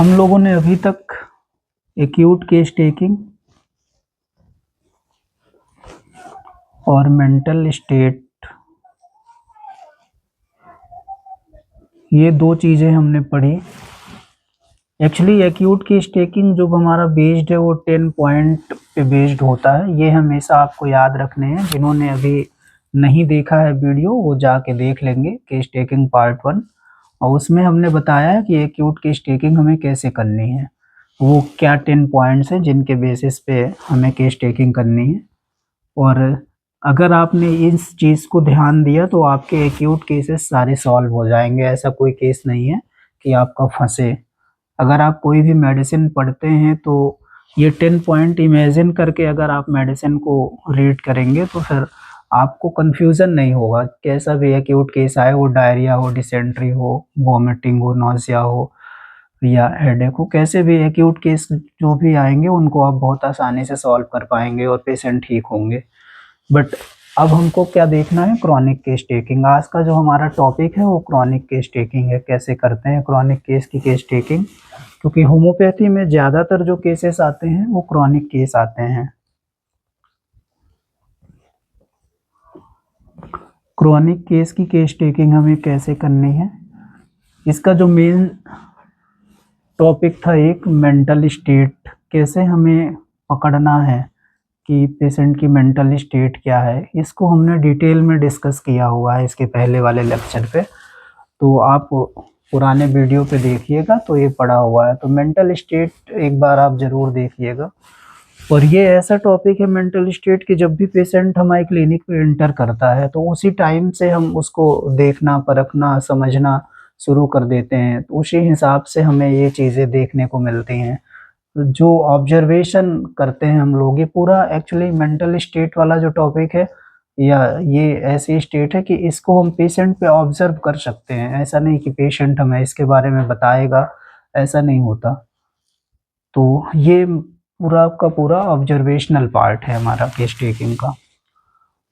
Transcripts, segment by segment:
हम लोगों ने अभी तक एक्यूट केस टेकिंग और मेंटल स्टेट, ये दो चीज़ें हमने पढ़ी। एक्चुअली एक्यूट केस टेकिंग जो हमारा बेस्ड है वो 10 पॉइंट पे बेस्ड होता है। ये हमेशा आपको याद रखने हैं। जिन्होंने अभी नहीं देखा है वीडियो वो जाके देख लेंगे केस टेकिंग पार्ट 1, और उसमें हमने बताया है कि एक्यूट केस टेकिंग हमें कैसे करनी है, वो क्या 10 पॉइंट्स हैं जिनके बेसिस पे हमें केस टेकिंग करनी है। और अगर आपने इस चीज़ को ध्यान दिया तो आपके एक्यूट केसेस सारे सॉल्व हो जाएंगे। ऐसा कोई केस नहीं है कि आपका फंसे। अगर आप कोई भी मेडिसिन पढ़ते हैं तो ये 10 पॉइंट इमेजिन करके अगर आप मेडिसिन को रीड करेंगे तो फिर आपको कंफ्यूजन नहीं होगा। कैसा भी एक्यूट केस आए, वो डायरिया हो, डिसेंट्री हो, वॉमिटिंग हो, नौसिया हो या हेडेक हो, कैसे भी एक्यूट केस जो भी आएंगे उनको आप बहुत आसानी से सॉल्व कर पाएंगे और पेशेंट ठीक होंगे। बट अब हमको क्या देखना है, क्रॉनिक केस टेकिंग। आज का जो हमारा टॉपिक है वो क्रॉनिक केस टेकिंग है। कैसे करते हैं क्रॉनिक केस की केस टेकिंग, क्योंकि होम्योपैथी में ज़्यादातर जो केसेस आते हैं वो क्रॉनिक केस आते हैं। क्रॉनिक केस की केस टेकिंग हमें कैसे करनी है, इसका जो मेन टॉपिक था एक मेंटल स्टेट, कैसे हमें पकड़ना है कि पेशेंट की मेंटल स्टेट क्या है, इसको हमने डिटेल में डिस्कस किया हुआ है इसके पहले वाले लेक्चर पे। तो आप पुराने वीडियो पे देखिएगा तो ये पढ़ा हुआ है। तो मेंटल स्टेट एक बार आप ज़रूर देखिएगा। और ये ऐसा टॉपिक है मेंटल स्टेट कि जब भी पेशेंट हमारे क्लिनिक पे एंटर करता है तो उसी टाइम से हम उसको देखना, परखना, समझना शुरू कर देते हैं। तो उसी हिसाब से हमें ये चीज़ें देखने को मिलती हैं। जो ऑब्जर्वेशन करते हैं हम लोग, ये पूरा एक्चुअली मेंटल स्टेट वाला जो टॉपिक है, या ये ऐसी स्टेट है कि इसको हम पेशेंट पे ऑब्जर्व कर सकते हैं। ऐसा नहीं कि पेशेंट हमें इसके बारे में बताएगा, ऐसा नहीं होता। तो ये पूरा का पूरा ऑब्जर्वेशनल पार्ट है हमारा केस टेकिंग का।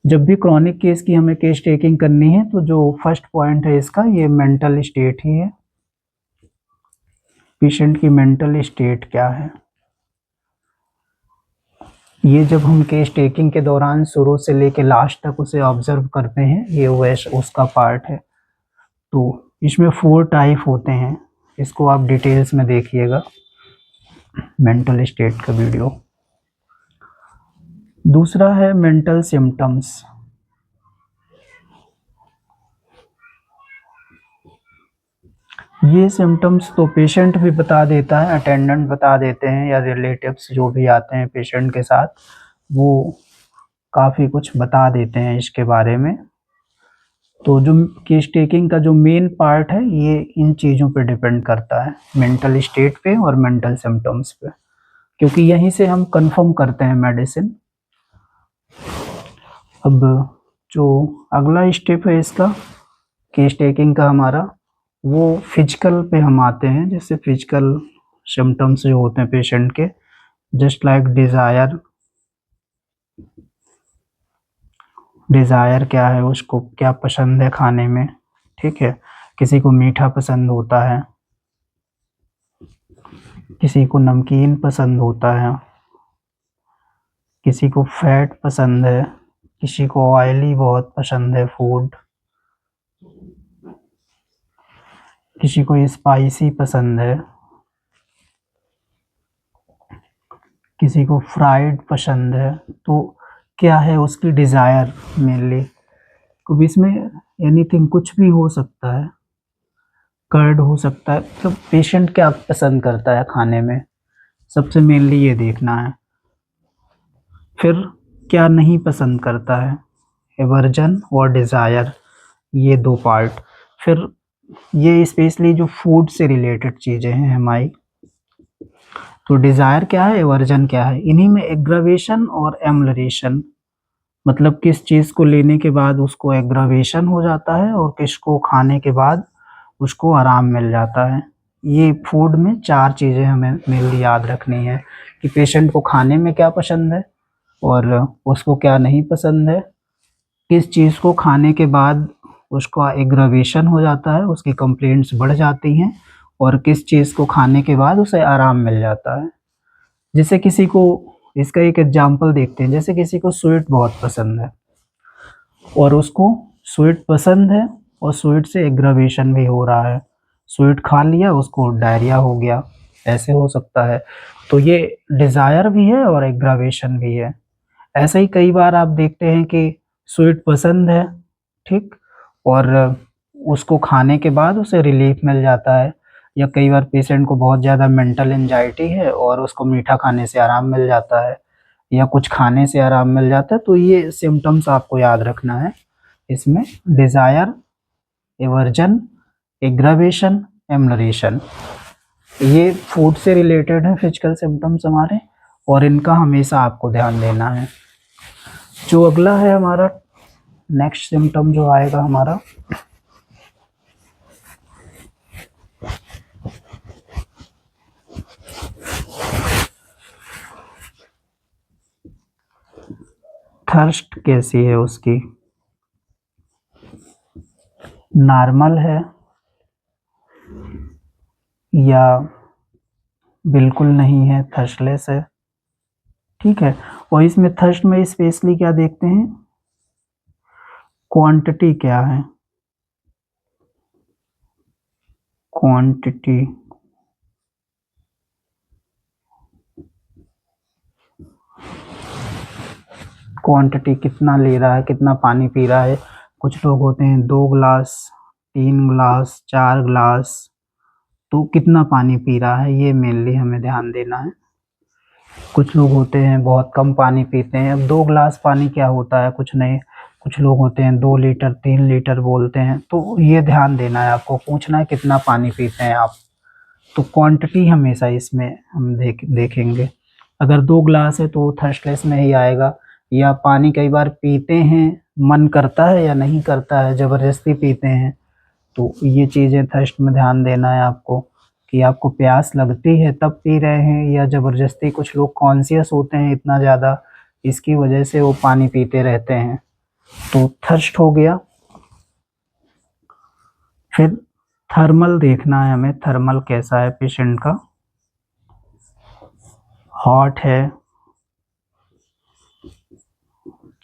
जब भी क्रॉनिक केस की हमें केस टेकिंग करनी है तो जो फर्स्ट पॉइंट है इसका, ये मेंटल स्टेट ही है। पेशेंट की मेंटल स्टेट क्या है, ये जब हम केस टेकिंग के दौरान शुरू से लेके लास्ट तक उसे ऑब्जर्व करते हैं, ये उसका पार्ट है। तो इसमें 4 टाइप होते हैं, इसको आप डिटेल्स में देखिएगा मेंटल स्टेट का वीडियो। दूसरा है मेंटल सिम्टम्स। ये सिम्टम्स तो पेशेंट भी बता देता है, अटेंडेंट बता देते हैं, या रिलेटिव्स जो भी आते हैं पेशेंट के साथ वो काफ़ी कुछ बता देते हैं इसके बारे में। तो जो केस टेकिंग का जो मेन पार्ट है ये इन चीज़ों पे डिपेंड करता है, मेंटल स्टेट पे और मेंटल सिम्टम्स पे, क्योंकि यहीं से हम कंफर्म करते हैं मेडिसिन। अब जो अगला स्टेप है इसका केस टेकिंग का हमारा, वो फिजिकल पे हम आते हैं। जैसे फिजिकल सिम्टम्स जो होते हैं पेशेंट के, जस्ट लाइक डिज़ायर। डिज़ायर क्या है, उसको क्या पसंद है खाने में, ठीक है। किसी को मीठा पसंद होता है, किसी को नमकीन पसंद होता है, किसी को फैट पसंद है, किसी को ऑयली बहुत पसंद है फूड, किसी को स्पाइसी पसंद है, किसी को फ्राइड पसंद है। तो क्या है उसकी डिज़ायर मेनली। तो इसमें एनीथिंग, कुछ भी हो सकता है, कर्ड हो सकता है। तो पेशेंट क्या पसंद करता है खाने में, सबसे मेनली ये देखना है। फिर क्या नहीं पसंद करता है, एवर्जन और डिज़ायर, ये 2 पार्ट। फिर ये स्पेशली जो फूड से रिलेटेड चीज़ें हैं हमारी। तो डिज़ायर क्या है, एवर्जन क्या है, इन्हीं में एग्रावेशन और एम्लरेशन, मतलब किस चीज़ को लेने के बाद उसको एग्रावेशन हो जाता है और किसको खाने के बाद उसको आराम मिल जाता है। ये फूड में 4 चीज़ें हमें मेनली याद रखनी है कि पेशेंट को खाने में क्या पसंद है और उसको क्या नहीं पसंद है, किस चीज़ को खाने के बाद उसका एग्रावेशन हो जाता है, उसकी कंप्लेंट्स बढ़ जाती हैं, और किस चीज़ को खाने के बाद उसे आराम मिल जाता है। जैसे किसी को, इसका एक एग्जांपल देखते हैं, जैसे किसी को स्वीट बहुत पसंद है और उसको स्वीट पसंद है और स्वीट से एग्रावेशन भी हो रहा है, स्वीट खा लिया उसको डायरिया हो गया, ऐसे हो सकता है। तो ये डिज़ायर भी है और एग्रावेशन भी है। ऐसे ही कई बार आप देखते हैं कि स्वीट पसंद है, ठीक, और उसको खाने के बाद उसे रिलीफ मिल जाता है, या कई बार पेशेंट को बहुत ज़्यादा मेंटल एंजाइटी है और उसको मीठा खाने से आराम मिल जाता है या कुछ खाने से आराम मिल जाता है। तो ये सिम्पटम्स आपको याद रखना है इसमें, डिज़ायर, एवर्जन, एग्रावेशन, एम्लरेशन, ये फूड से रिलेटेड है फिजिकल सिम्टम्स हमारे, और इनका हमेशा आपको ध्यान देना है। जो अगला है हमारा नेक्स्ट सिम्टम जो आएगा हमारा, थर्स्ट कैसी है उसकी, नॉर्मल है या बिल्कुल नहीं है, थर्स्टलेस है, ठीक है। और इसमें थर्स्ट में स्पेशली क्या देखते हैं, क्वांटिटी क्या है, क्वांटिटी, क्वांटिटी कितना ले रहा है, कितना पानी पी रहा है। कुछ लोग होते हैं 2 गिलास, 3 गिलास, 4 गिलास, तो कितना पानी पी रहा है ये मेनली हमें ध्यान देना है। कुछ लोग होते हैं बहुत कम पानी पीते हैं। अब 2 गिलास पानी क्या होता है, कुछ नहीं। कुछ लोग होते हैं 2 लीटर 3 लीटर बोलते हैं, तो ये ध्यान देना है आपको, पूछना है कितना पानी पीते हैं आप। तो क्वांटिटी हमेशा इसमें हम देखेंगे। अगर 2 गिलास है तो थर्स्टलेस में ही आएगा, या पानी कई बार पीते हैं, मन करता है या नहीं करता है, ज़बरदस्ती पीते हैं, तो ये चीज़ें थर्स्ट में ध्यान देना है आपको, कि आपको प्यास लगती है तब पी रहे हैं या ज़बरदस्ती। कुछ लोग कॉन्शियस होते हैं इतना ज़्यादा, इसकी वजह से वो पानी पीते रहते हैं, तो थर्स्ट हो गया। फिर थर्मल देखना है हमें, थर्मल कैसा है पेशेंट का, हॉट है,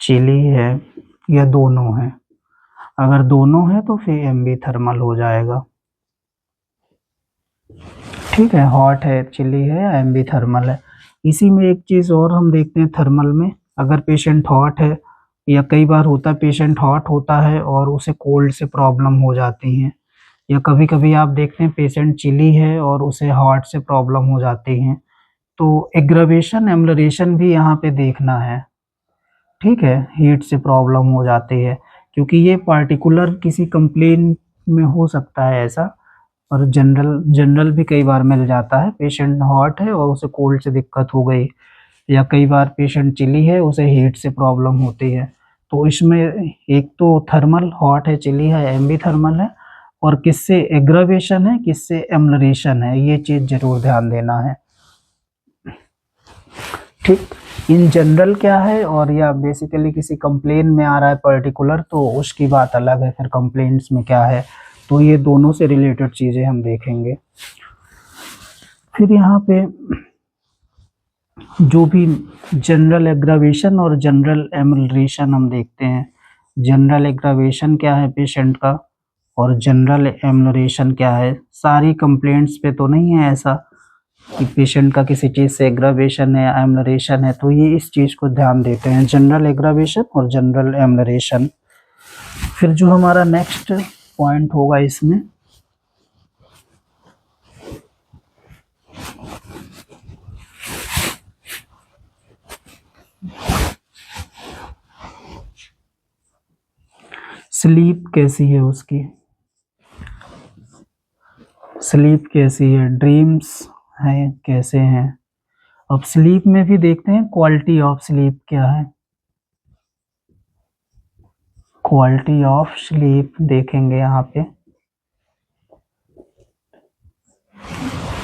चिली है, या दोनों है। अगर दोनों है तो फिर एम्बी थर्मल हो जाएगा, ठीक है। हॉट है, चिली है या एम्बी थर्मल है। इसी में एक चीज़ और हम देखते हैं थर्मल में, अगर पेशेंट हॉट है, या कई बार होता है पेशेंट हॉट होता है और उसे कोल्ड से प्रॉब्लम हो जाती है, या कभी कभी आप देखते हैं पेशेंट चिली है और उसे हॉट से प्रॉब्लम हो जाती है, तो एग्रावेशन एम्लरेशन भी यहाँ पे देखना है, ठीक है। हीट से प्रॉब्लम हो जाती है, क्योंकि ये पार्टिकुलर किसी कंप्लेन में हो सकता है ऐसा, और जनरल जनरल भी कई बार मिल जाता है। पेशेंट हॉट है और उसे कोल्ड से दिक्कत हो गई, या कई बार पेशेंट चिली है उसे हीट से प्रॉब्लम होती है। तो इसमें एक तो थर्मल, हॉट है, चिली है, एम्बी थर्मल है, और किससे एग्रावेशन है, किससे एम्लरेशन है, ये चीज़ जरूर ध्यान देना है, ठीक। इन जनरल क्या है, और या बेसिकली किसी कंप्लेन में आ रहा है पर्टिकुलर, तो उसकी बात अलग है, फिर कंप्लेंट्स में क्या है, तो ये दोनों से रिलेटेड चीज़ें हम देखेंगे। फिर यहाँ पे जो भी जनरल एग्रावेशन और जनरल एम्लरेशन हम देखते हैं। जनरल एग्रावेशन क्या है पेशेंट का, और जनरल एम्लरेशन क्या है। सारी कंप्लेंट्स पे तो नहीं है ऐसा कि पेशेंट का किसी चीज़ से एग्रावेशन है या एम्लरेशन है, तो ये इस चीज़ को ध्यान देते हैं, जनरल एग्रावेशन और जनरल एम्लरेशन। फिर जो हमारा नेक्स्ट पॉइंट होगा इसमें, स्लीप कैसी है उसकी, स्लीप कैसी है, ड्रीम्स हैं कैसे हैं। अब स्लीप में भी देखते हैं क्वालिटी ऑफ स्लीप क्या है, क्वालिटी ऑफ स्लीप देखेंगे यहाँ पे,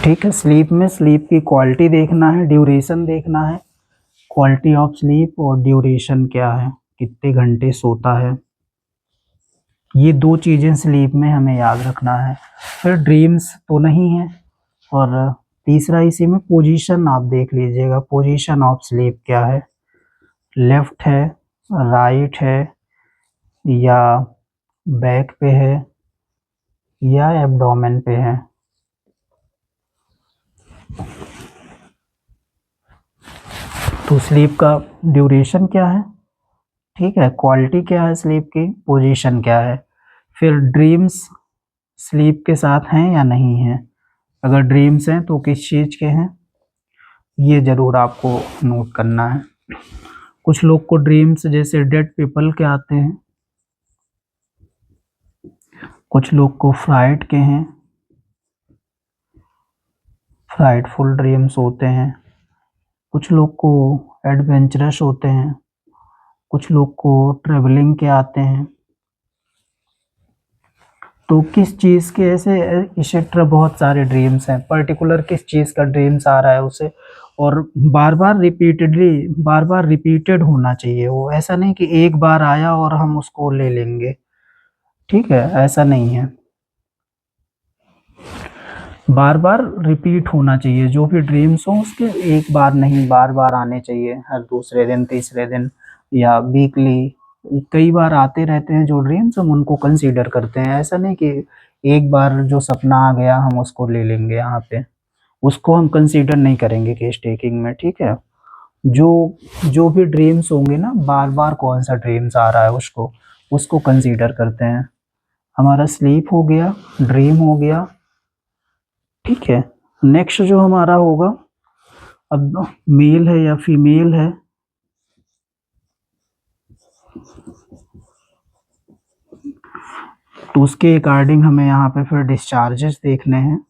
ठीक है। स्लीप में स्लीप की क्वालिटी देखना है, ड्यूरेशन देखना है, क्वालिटी ऑफ स्लीप और ड्यूरेशन क्या है, कितने घंटे सोता है। ये दो चीज़ें स्लीप में हमें याद रखना है। फिर ड्रीम्स तो नहीं है, और तीसरा इसी में पोजीशन आप देख लीजिएगा, पोजीशन ऑफ स्लीप क्या है, लेफ्ट है, राइट है, या बैक पे है, या एब्डोमेन पे है। तो स्लीप का ड्यूरेशन क्या है, ठीक है, क्वालिटी क्या है स्लीप की, पोजीशन क्या है। फिर ड्रीम्स स्लीप के साथ हैं या नहीं हैं, अगर ड्रीम्स हैं तो किस चीज़ के हैं, ये ज़रूर आपको नोट करना है। कुछ लोग को ड्रीम्स जैसे डेड पीपल के आते हैं, कुछ लोग को फ्राइड के हैं, फ्राइडफुल ड्रीम्स होते हैं, कुछ लोग को एडवेंचरस होते हैं, कुछ लोग को ट्रेवलिंग के आते हैं। तो किस चीज़ के ऐसे इस तरह बहुत सारे ड्रीम्स हैं, पर्टिकुलर किस चीज़ का ड्रीम्स आ रहा है उसे, और बार बार रिपीटेड होना चाहिए वो, ऐसा नहीं कि एक बार आया और हम उसको ले लेंगे, ठीक है, ऐसा नहीं है। बार बार रिपीट होना चाहिए, जो भी ड्रीम्स हो उसके एक बार नहीं बार बार आने चाहिए, हर दूसरे दिन तीसरे दिन या वीकली, कई बार आते रहते हैं जो ड्रीम्स, हम उनको कंसीडर करते हैं। ऐसा नहीं कि एक बार जो सपना आ गया हम उसको ले लेंगे, यहाँ पे उसको हम कंसीडर नहीं करेंगे केस टेकिंग में, ठीक है। जो जो भी ड्रीम्स होंगे ना, बार बार कौन सा ड्रीम्स आ रहा है उसको उसको कंसीडर करते हैं। हमारा स्लीप हो गया, ड्रीम हो गया, ठीक है। नेक्स्ट जो हमारा होगा, अब मेल है या फीमेल है, तो उसके अकॉर्डिंग हमें यहाँ पे फिर डिस्चार्जेस देखने हैं।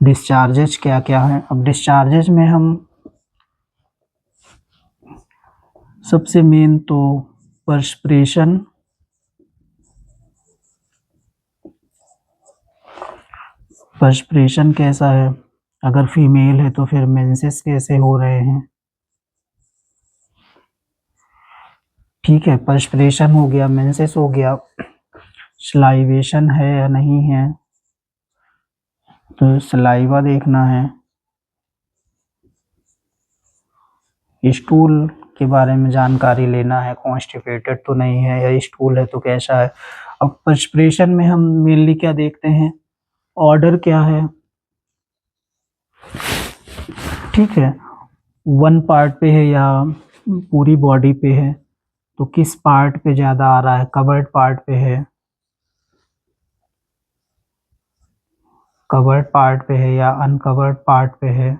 डिस्चार्जेस क्या क्या है, अब डिस्चार्जेस में हम सबसे मेन तो पर्सपिरेशन, पर्सपिरेशन कैसा है, अगर फीमेल है तो फिर मेंसेस कैसे हो रहे हैं, ठीक है, पर्सपिरेशन हो गया, मेंसेस हो गया, सलाइवेशन है या नहीं है, तो सलाइवा देखना है, स्टूल के बारे में जानकारी लेना है, कॉन्स्टिपेटेड तो नहीं है, या स्टूल है तो कैसा है। अब पर्सपिरेशन में हम मेनली क्या देखते हैं, ऑर्डर क्या है, ठीक है, वन पार्ट पे है या पूरी बॉडी पे है, तो किस पार्ट पे ज़्यादा आ रहा है, कवर्ड पार्ट पे है, कवर्ड पार्ट पे है या अनकवर्ड पार्ट पे है,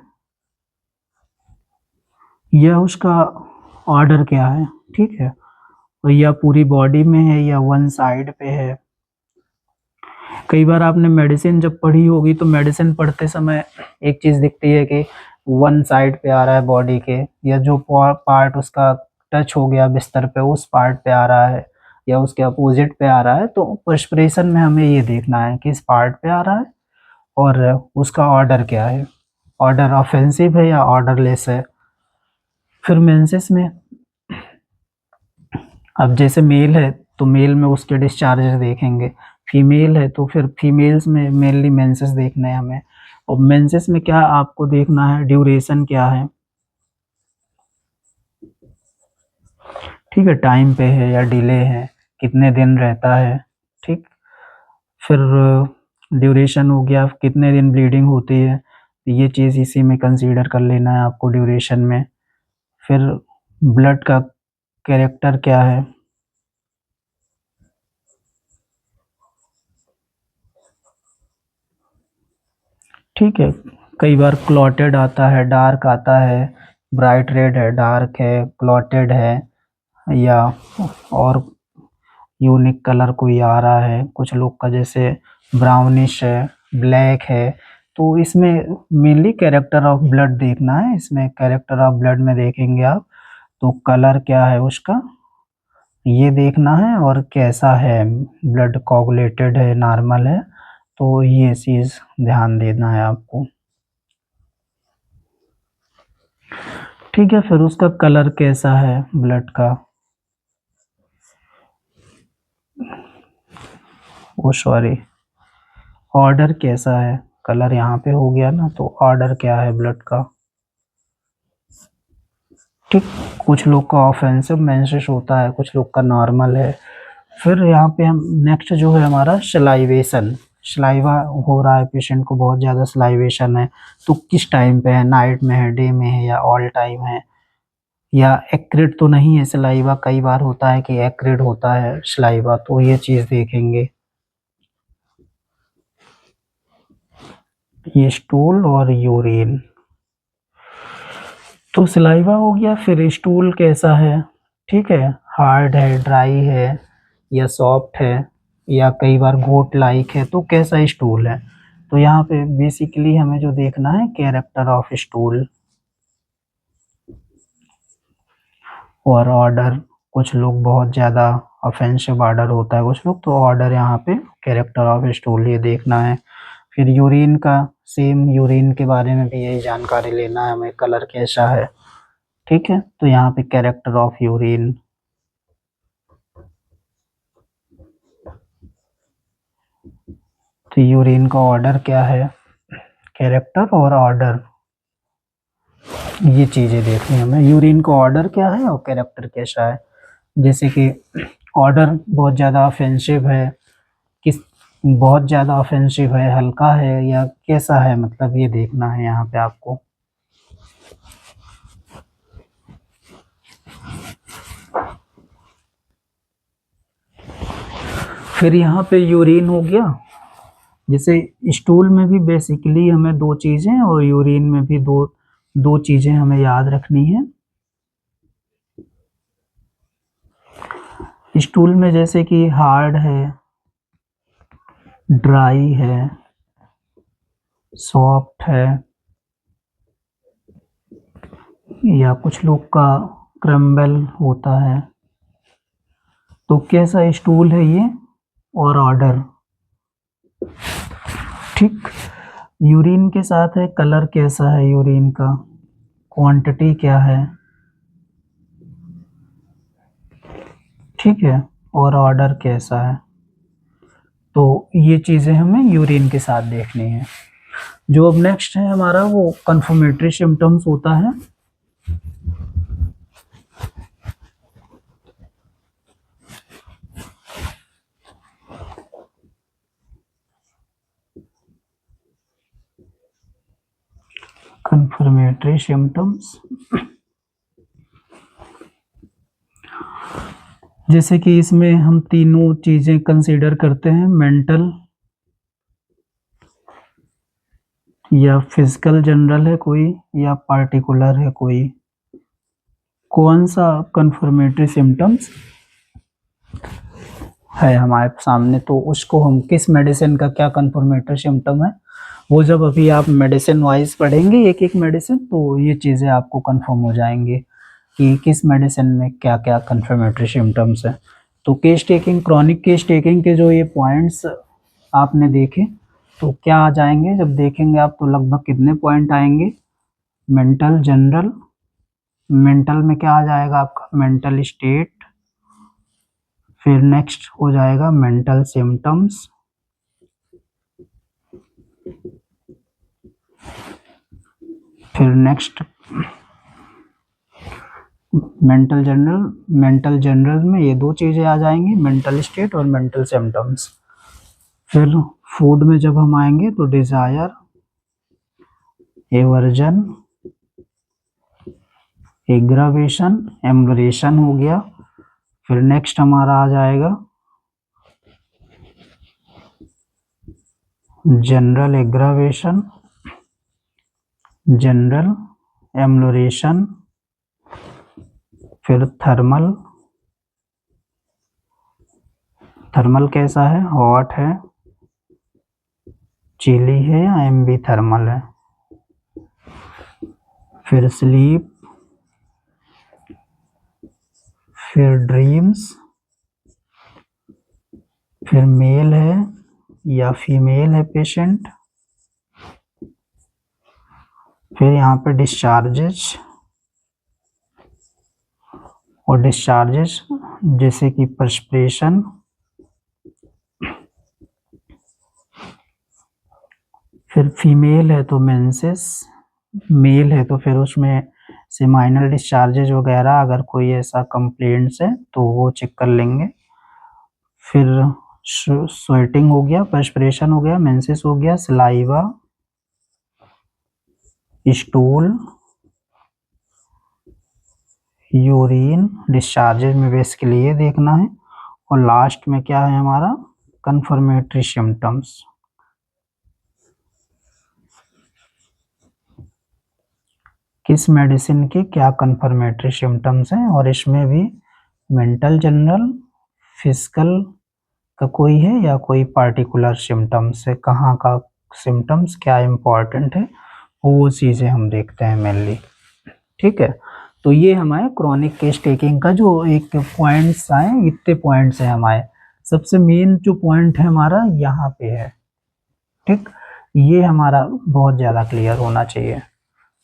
यह उसका ऑर्डर क्या है, ठीक है, और या पूरी बॉडी में है या वन साइड पे है। कई बार आपने मेडिसिन जब पढ़ी होगी तो मेडिसिन पढ़ते समय एक चीज़ दिखती है कि वन साइड पे आ रहा है बॉडी के, या जो पार्ट उसका टच हो गया बिस्तर पे उस पार्ट पे आ रहा है, या उसके अपोजिट पे आ रहा है। तो पर्सपिरेशन में हमें ये देखना है किस पार्ट पे आ रहा है और उसका ऑर्डर क्या है, ऑर्डर ऑफेंसिव है या ऑर्डरलेस है। फिर मेंसेस में, अब जैसे मेल है तो मेल में उसके डिस्चार्जेस देखेंगे, फीमेल है तो फिर फीमेल्स में मेनली मेंसेस देखने हैं हमें। और मेंसेस में क्या आपको देखना है, ड्यूरेशन क्या है, ठीक है, टाइम पे है या डिले है, कितने दिन रहता है, ठीक। फिर ड्यूरेशन हो गया, कितने दिन ब्लीडिंग होती है, तो ये चीज़ इसी में कंसीडर कर लेना है आपको ड्यूरेशन में। फिर ब्लड का कैरेक्टर क्या है, ठीक है, कई बार क्लॉटेड आता है, डार्क आता है, ब्राइट रेड है, डार्क है, क्लॉटेड है, या और यूनिक कलर कोई आ रहा है, कुछ लोग का जैसे ब्राउनिश है, ब्लैक है। तो इसमें मेनली कैरेक्टर ऑफ ब्लड देखना है, इसमें कैरेक्टर ऑफ ब्लड में देखेंगे आप, तो कलर क्या है उसका ये देखना है, और कैसा है, ब्लड कोगुलेटेड है, नॉर्मल है, तो ये चीज़ ध्यान देना है आपको। ठीक है, फिर उसका कलर कैसा है ब्लड का, वो सॉरी ऑर्डर कैसा है, कलर यहाँ पे हो गया ना, तो ऑर्डर क्या है ब्लड का। ठीक, कुछ लोग का ऑफेंसिव मेंसेस होता है, कुछ लोग का नॉर्मल है। फिर यहाँ पे हम नेक्स्ट जो है हमारा सलाइवेशन, सलाइवा हो रहा है पेशेंट को, बहुत ज़्यादा सलाइवेशन है, तो किस टाइम पे है, नाइट में है, डे में है, या ऑल टाइम है, या एक्रिड तो नहीं है सलाइवा, कई बार होता है कि एक्रिड होता है सलाइवा, तो ये चीज़ देखेंगे। ये स्टूल और यूरिन, तो सलाइवा हो गया। फिर स्टूल कैसा है, ठीक है, हार्ड है, ड्राई है, या सॉफ्ट है, या कई बार गोट लाइक है, तो कैसा स्टूल है। तो यहाँ पे बेसिकली हमें जो देखना है कैरेक्टर ऑफ स्टूल और ऑर्डर। कुछ लोग बहुत ज़्यादा ऑफेंसिव ऑर्डर होता है, कुछ लोग तो ऑर्डर, यहाँ पे कैरेक्टर ऑफ स्टूल ये देखना है। फिर यूरिन का सेम, यूरिन के बारे में भी यही जानकारी लेना है हमें, कलर कैसा है, ठीक है। तो यहाँ पे कैरेक्टर ऑफ यूरिन, तो यूरिन का ऑर्डर क्या है, कैरेक्टर और ऑर्डर, ये चीज़ें देखनी है हमें। यूरिन का ऑर्डर क्या है और कैरेक्टर कैसा है। जैसे कि ऑर्डर बहुत ज़्यादा ऑफेंसिव है, किस बहुत ज़्यादा ऑफेंसिव है, हल्का है, या कैसा है, मतलब ये देखना है यहाँ पे आपको। फिर यहाँ पे यूरिन हो गया। जैसे स्टूल में भी बेसिकली हमें दो चीज़ें, और यूरिन में भी दो चीज़ें हमें याद रखनी है। स्टूल में जैसे कि हार्ड है, ड्राई है, सॉफ्ट है, या कुछ लोग का क्रम्बल होता है, तो कैसा स्टूल है ये, और ऑर्डर, ठीक। यूरिन के साथ है, कलर कैसा है यूरिन का, क्वांटिटी क्या है, ठीक है, और ऑर्डर कैसा है। तो ये चीज़ें हमें यूरिन के साथ देखनी है। जो अब नेक्स्ट है हमारा वो कंफर्मेटरी सिम्टम्स होता है। कंफर्मेटरी सिम्टम्स, जैसे कि इसमें हम तीनों चीज़ें कंसीडर करते हैं, मेंटल या फिजिकल जनरल है कोई, या पार्टिकुलर है कोई। कौन सा कंफर्मेटरी सिम्टम्स है हमारे सामने, तो उसको हम किस मेडिसिन का क्या कंफर्मेटरी सिम्टम है, वो जब अभी आप मेडिसिन वाइज पढ़ेंगे एक एक मेडिसिन, तो ये चीज़ें आपको कंफर्म हो जाएंगी कि किस मेडिसिन में क्या क्या कंफर्मेटरी सिम्टम्स है। तो case taking, chronic case taking के जो ये पॉइंट्स आपने देखे, तो क्या आ जाएंगे जब देखेंगे आप, तो लगभग कितने पॉइंट आएंगे। मेंटल जनरल, मेंटल में क्या आ जाएगा आपका, मेंटल स्टेट। फिर नेक्स्ट हो जाएगा मेंटल सिम्टम्स। फिर next mental general, mental general में ये दो चीज़ें आ जाएंगी, मेंटल स्टेट और मेंटल सिम्टम्स। फिर फूड में जब हम आएंगे तो डिज़ायर, एवर्जन, एग्रावेशन, एम्बरेशन हो गया। फिर नेक्स्ट हमारा आ जाएगा जनरल एग्रावेशन, जनरल एम्लोरेशन। फिर थर्मल, थर्मल कैसा है, हॉट है, चिली है, या एम्बी थर्मल है। फिर स्लीप, फिर ड्रीम्स, फिर मेल है या फीमेल है पेशेंट। फिर यहाँ पे डिस्चार्जेस, और डिस्चार्जेस जैसे कि पर्सपिरेशन, फिर फीमेल है तो मेंसेस, मेल है तो फिर उसमें सेमाइनल डिस्चार्जेज वगैरह अगर कोई ऐसा कंप्लेंट्स है तो वो चेक कर लेंगे। फिर स्वेटिंग हो गया, पर्सपिरेशन हो गया, मेंसेस हो गया, सलाइवा, स्टूल, यूरिन डिस्चार्जेज में बेसिकली ये देखना है। और लास्ट में क्या है हमारा कंफर्मेटरी सिम्टम्स। किस मेडिसिन के क्या कंफर्मेटरी सिम्टम्स हैं, और इसमें भी मेंटल जनरल, फिजिकल का कोई है या कोई पार्टिकुलर सिम्टम्स है, कहाँ का सिम्टम्स क्या इम्पोर्टेंट है, वो चीज़ें हम देखते हैं मेनली। ठीक है, तो ये हमारे क्रॉनिक केस टेकिंग का जो एक पॉइंट्स आए, इतने पॉइंट्स हैं हमारे। सबसे मेन जो पॉइंट है हमारा यहाँ पे है। ठीक, ये हमारा बहुत ज़्यादा क्लियर होना चाहिए।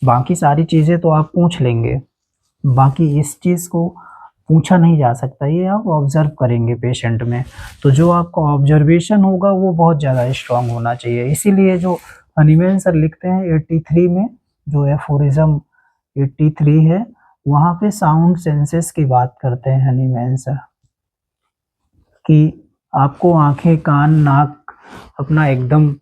बाकी सारी चीज़ें तो आप पूछ लेंगे, बाकी इस चीज़ को पूछा नहीं जा सकता, ये आप ऑब्जर्व करेंगे पेशेंट में, तो जो आपका ऑब्जर्वेशन होगा वो बहुत ज़्यादा स्ट्रांग होना चाहिए। इसीलिए जो हनीमैन सर लिखते हैं 83 में, जो एफोरिज्म 83 है, वहाँ पे साउंड सेंसेस की बात करते हैं हनीमैन सर, कि आपको आंखें, कान, नाक अपना एकदम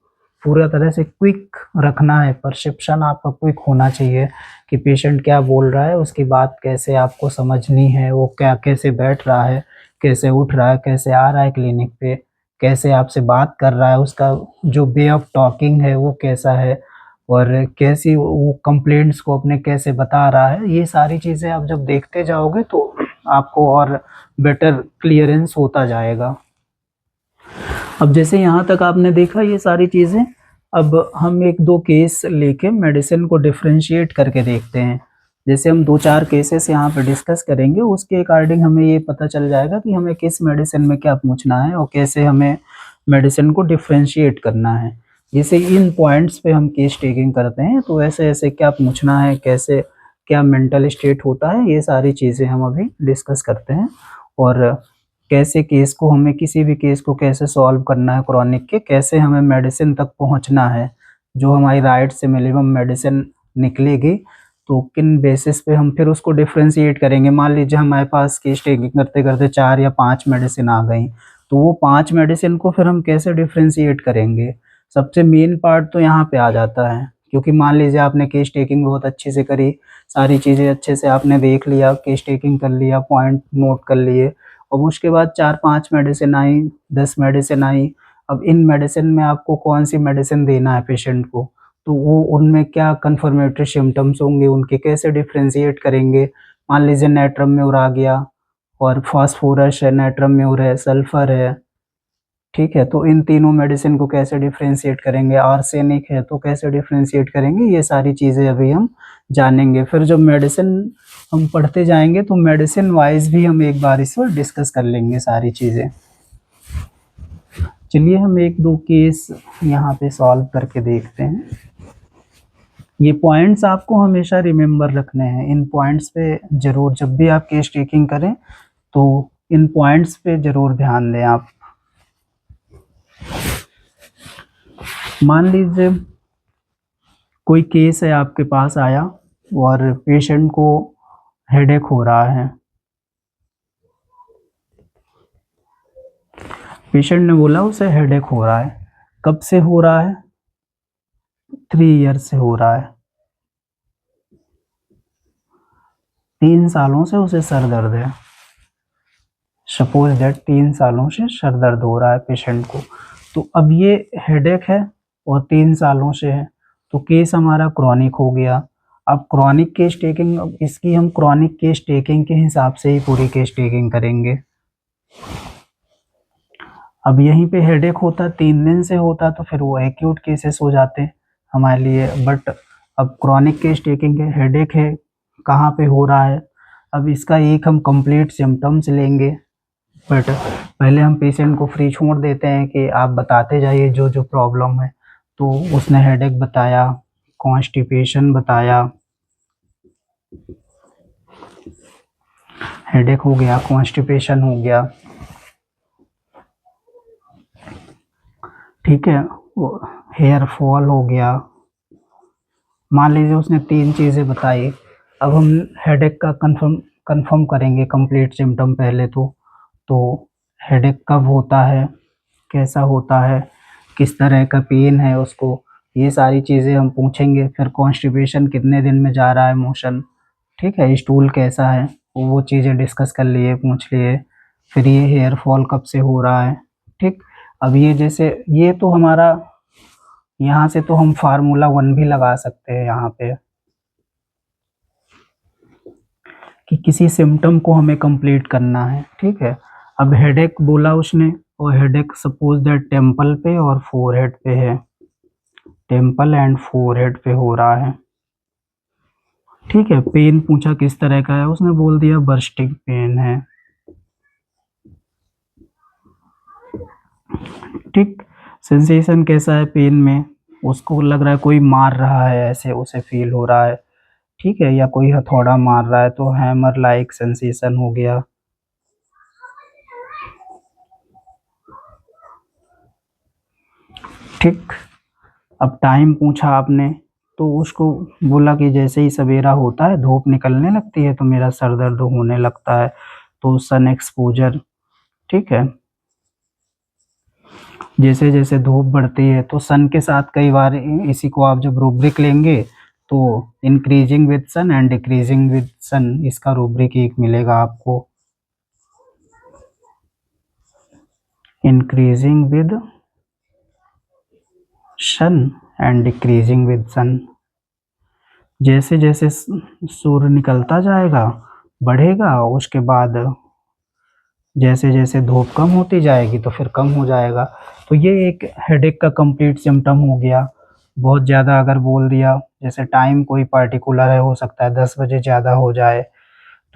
पूरा तरह से क्विक रखना है, परसेप्शन आपका क्विक होना चाहिए कि पेशेंट क्या बोल रहा है, उसकी बात कैसे आपको समझनी है, वो क्या कैसे बैठ रहा है, कैसे उठ रहा है, कैसे आ रहा है क्लिनिक पे, कैसे आपसे बात कर रहा है, उसका जो वे ऑफ टॉकिंग है वो कैसा है, और कैसी वो कंप्लेंट्स को अपने कैसे बता रहा है। ये सारी चीज़ें आप जब देखते जाओगे तो आपको और बेटर क्लियरेंस होता जाएगा। अब जैसे यहाँ तक आपने देखा ये सारी चीज़ें, अब हम एक दो केस लेके मेडिसिन को डिफरेंशिएट करके देखते हैं। जैसे हम 2-4 केसेस यहाँ पे डिस्कस करेंगे, उसके अकॉर्डिंग हमें ये पता चल जाएगा कि हमें किस मेडिसिन में क्या पूछना है और कैसे हमें मेडिसिन को डिफरेंशिएट करना है। जैसे इन पॉइंट्स पे हम केस टेकिंग करते हैं तो ऐसे ऐसे क्या पूछना है, कैसे क्या मेंटल स्टेट होता है, ये सारी चीज़ें हम अभी डिस्कस करते हैं। और कैसे केस को, हमें किसी भी केस को कैसे सॉल्व करना है क्रॉनिक के, कैसे हमें मेडिसिन तक पहुंचना है, जो हमारी राइट से मिनिमम मेडिसिन निकलेगी, तो किन बेसिस पे हम फिर उसको डिफ्रेंशिएट करेंगे। मान लीजिए हमारे पास केस टेकिंग करते करते 4 या 5 मेडिसिन आ गई, तो वो 5 मेडिसिन को फिर हम कैसे डिफ्रेंशिएट करेंगे। सबसे मेन पार्ट तो यहाँ पे आ जाता है, क्योंकि मान लीजिए आपने केस टेकिंग बहुत अच्छे से करी, सारी चीज़ें अच्छे से आपने देख लिया, केस टेकिंग कर लिया, पॉइंट नोट कर लिए, और उसके बाद 4-5 मेडिसिन आई, 10 मेडिसिन आई। अब इन मेडिसिन में आपको कौन सी मेडिसिन देना है पेशेंट को, तो वो उनमें क्या कन्फर्मेटरी सिम्टम्स होंगे, उनके कैसे डिफ्रेंशिएट करेंगे। मान लीजिए नाइट्रम म्यूर आ गया, और फास्फोरस है, नाइट्रम म्यूर है, सल्फर है, ठीक है, तो इन तीनों मेडिसिन को कैसे डिफ्रेंशिएट करेंगे, आर्सेनिक है तो कैसे डिफ्रेंशिएट करेंगे, ये सारी चीज़ें अभी हम जानेंगे। फिर जब मेडिसिन हम पढ़ते जाएंगे तो मेडिसिन वाइज भी हम एक बार इस पर डिस्कस कर लेंगे सारी चीज़ें। चलिए हम एक दो केस यहाँ पे सॉल्व करके देखते हैं। ये पॉइंट्स आपको हमेशा रिमेम्बर रखने हैं, इन पॉइंट्स पे ज़रूर जब भी आप केस टेकिंग करें तो इन पॉइंट्स पे ज़रूर ध्यान दें आप। मान लीजिए कोई केस है आपके पास आया और पेशेंट को हेडेक हो रहा है। पेशेंट ने बोला उसे हेडेक हो रहा है। कब से हो रहा है? 3 ईयर्स से हो रहा है। 3 सालों से उसे सर दर्द है। सपोज दैट 3 सालों से सर दर्द हो रहा है पेशेंट को। तो अब ये हेडेक है और 3 सालों से है, तो केस हमारा क्रॉनिक हो गया। अब क्रॉनिक केस टेकिंग, इसकी हम क्रॉनिक केस टेकिंग के हिसाब से ही पूरी केस टेकिंग करेंगे। अब यहीं पे हेडेक होता, 3 दिन से होता, तो फिर वो एक्यूट केसेस हो जाते हमारे लिए। बट अब क्रॉनिक केस टेकिंग है, हेडेक है, कहाँ पे हो रहा है, अब इसका एक हम कंप्लीट सिम्टम्स लेंगे। बट पहले हम पेशेंट को फ्री छोड़ देते हैं कि आप बताते जाइए जो जो प्रॉब्लम है। तो उसने हेडेक बताया, कॉन्स्टिपेशन बताया, हेडेक हो गया, कॉन्स्टिपेशन हो गया, ठीक है, हेयर फॉल हो गया। मान लीजिए उसने 3 चीज़ें बताई। अब हम हेडेक का कंफर्म करेंगे कंप्लीट सिम्टम पहले तो हेडेक कब होता है, कैसा होता है, किस तरह का पेन है उसको, ये सारी चीज़ें हम पूछेंगे। फिर कॉन्स्टिपेशन कितने दिन में जा रहा है मोशन, ठीक है, स्टूल कैसा है, वो चीज़ें डिस्कस कर लिए, पूछ लिए। फिर ये हेयर फॉल कब से हो रहा है, ठीक। अब ये जैसे ये तो हमारा, यहाँ से तो हम फार्मूला 1 भी लगा सकते हैं यहाँ पे कि किसी सिम्टम को हमें कंप्लीट करना है, ठीक है। अब हेडेक बोला उसने, और हेडेक सपोज दैट टेम्पल पे और फोरहेड पे है, टेम्पल एंड फोरहेड पे हो रहा है, ठीक है। पेन पूछा किस तरह का है, उसने बोल दिया बर्स्टिंग पेन है, ठीक। सेंसेशन कैसा है पेन में, उसको लग रहा है कोई मार रहा है, ऐसे उसे फील हो रहा है, ठीक है, या कोई हथौड़ा मार रहा है, तो हैमर लाइक सेंसेशन हो गया, ठीक। अब टाइम पूछा आपने, तो उसको बोला कि जैसे ही सवेरा होता है, धूप निकलने लगती है, तो मेरा सर दर्द होने लगता है, तो सन एक्सपोजर, ठीक है। जैसे जैसे धूप बढ़ती है, तो सन के साथ कई बार इसी को आप जब रूब्रिक लेंगे, तो increasing with sun and decreasing with sun, इसका रूब्रिक एक मिलेगा आपको, increasing with sun and decreasing with sun. जैसे जैसे सूर्य निकलता जाएगा, बढ़ेगा, उसके बाद जैसे जैसे धूप कम होती जाएगी तो फिर कम हो जाएगा। तो ये एक हेडेक का कंप्लीट सिम्टम हो गया। बहुत ज़्यादा अगर बोल दिया, जैसे टाइम कोई पर्टिकुलर है, हो सकता है 10 बजे ज़्यादा हो जाए,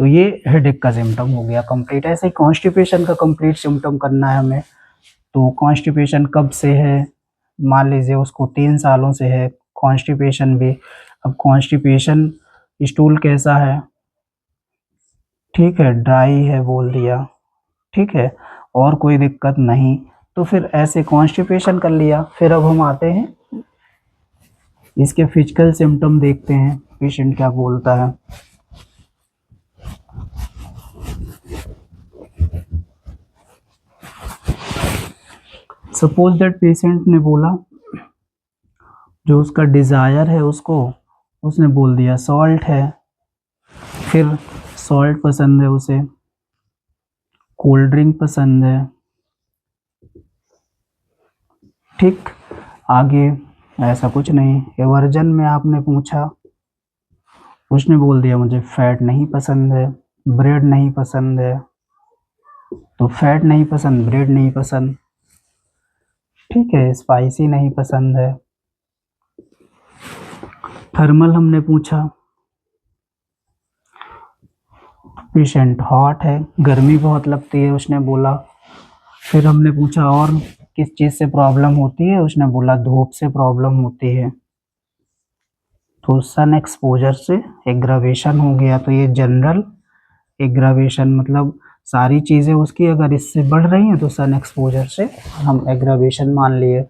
तो ये हेडेक का सिम्टम हो गया कंप्लीट। ऐसे ही कॉन्स्टिपेशन का कंप्लीट सिम्टम करना है हमें। तो कॉन्स्टिपेशन कब से है, मान लीजिए उसको 3 सालों से है कॉन्स्टिपेशन भी। अब कॉन्स्टिपेशन स्टूल कैसा है, ठीक है, ड्राई है बोल दिया, ठीक है, और कोई दिक्कत नहीं, तो फिर ऐसे कॉन्स्टिपेशन कर लिया। फिर अब हम आते हैं इसके फिजिकल सिम्टम देखते हैं, पेशेंट क्या बोलता है। सपोज दैट पेशेंट ने बोला, जो उसका डिज़ायर है उसने बोल दिया सॉल्ट है, फिर सॉल्ट पसंद है उसे, कोल्ड ड्रिंक पसंद है, ठीक। आगे ऐसा कुछ नहीं। एवर्जन में आपने पूछा, उसने बोल दिया मुझे फैट नहीं पसंद है, ब्रेड नहीं पसंद है, तो फैट नहीं पसंद, ब्रेड नहीं पसंद, ठीक है, स्पाइसी नहीं पसंद है। थर्मल हमने पूछा, पेशेंट हॉट है, गर्मी बहुत लगती है उसने बोला। फिर हमने पूछा और किस चीज़ से प्रॉब्लम होती है, उसने बोला धूप से प्रॉब्लम होती है। तो सन एक्सपोजर से एग्रावेशन हो गया। तो ये जनरल एग्रावेशन मतलब सारी चीज़ें उसकी अगर इससे बढ़ रही हैं तो सन एक्सपोजर से हम एग्रावेशन मान लिए।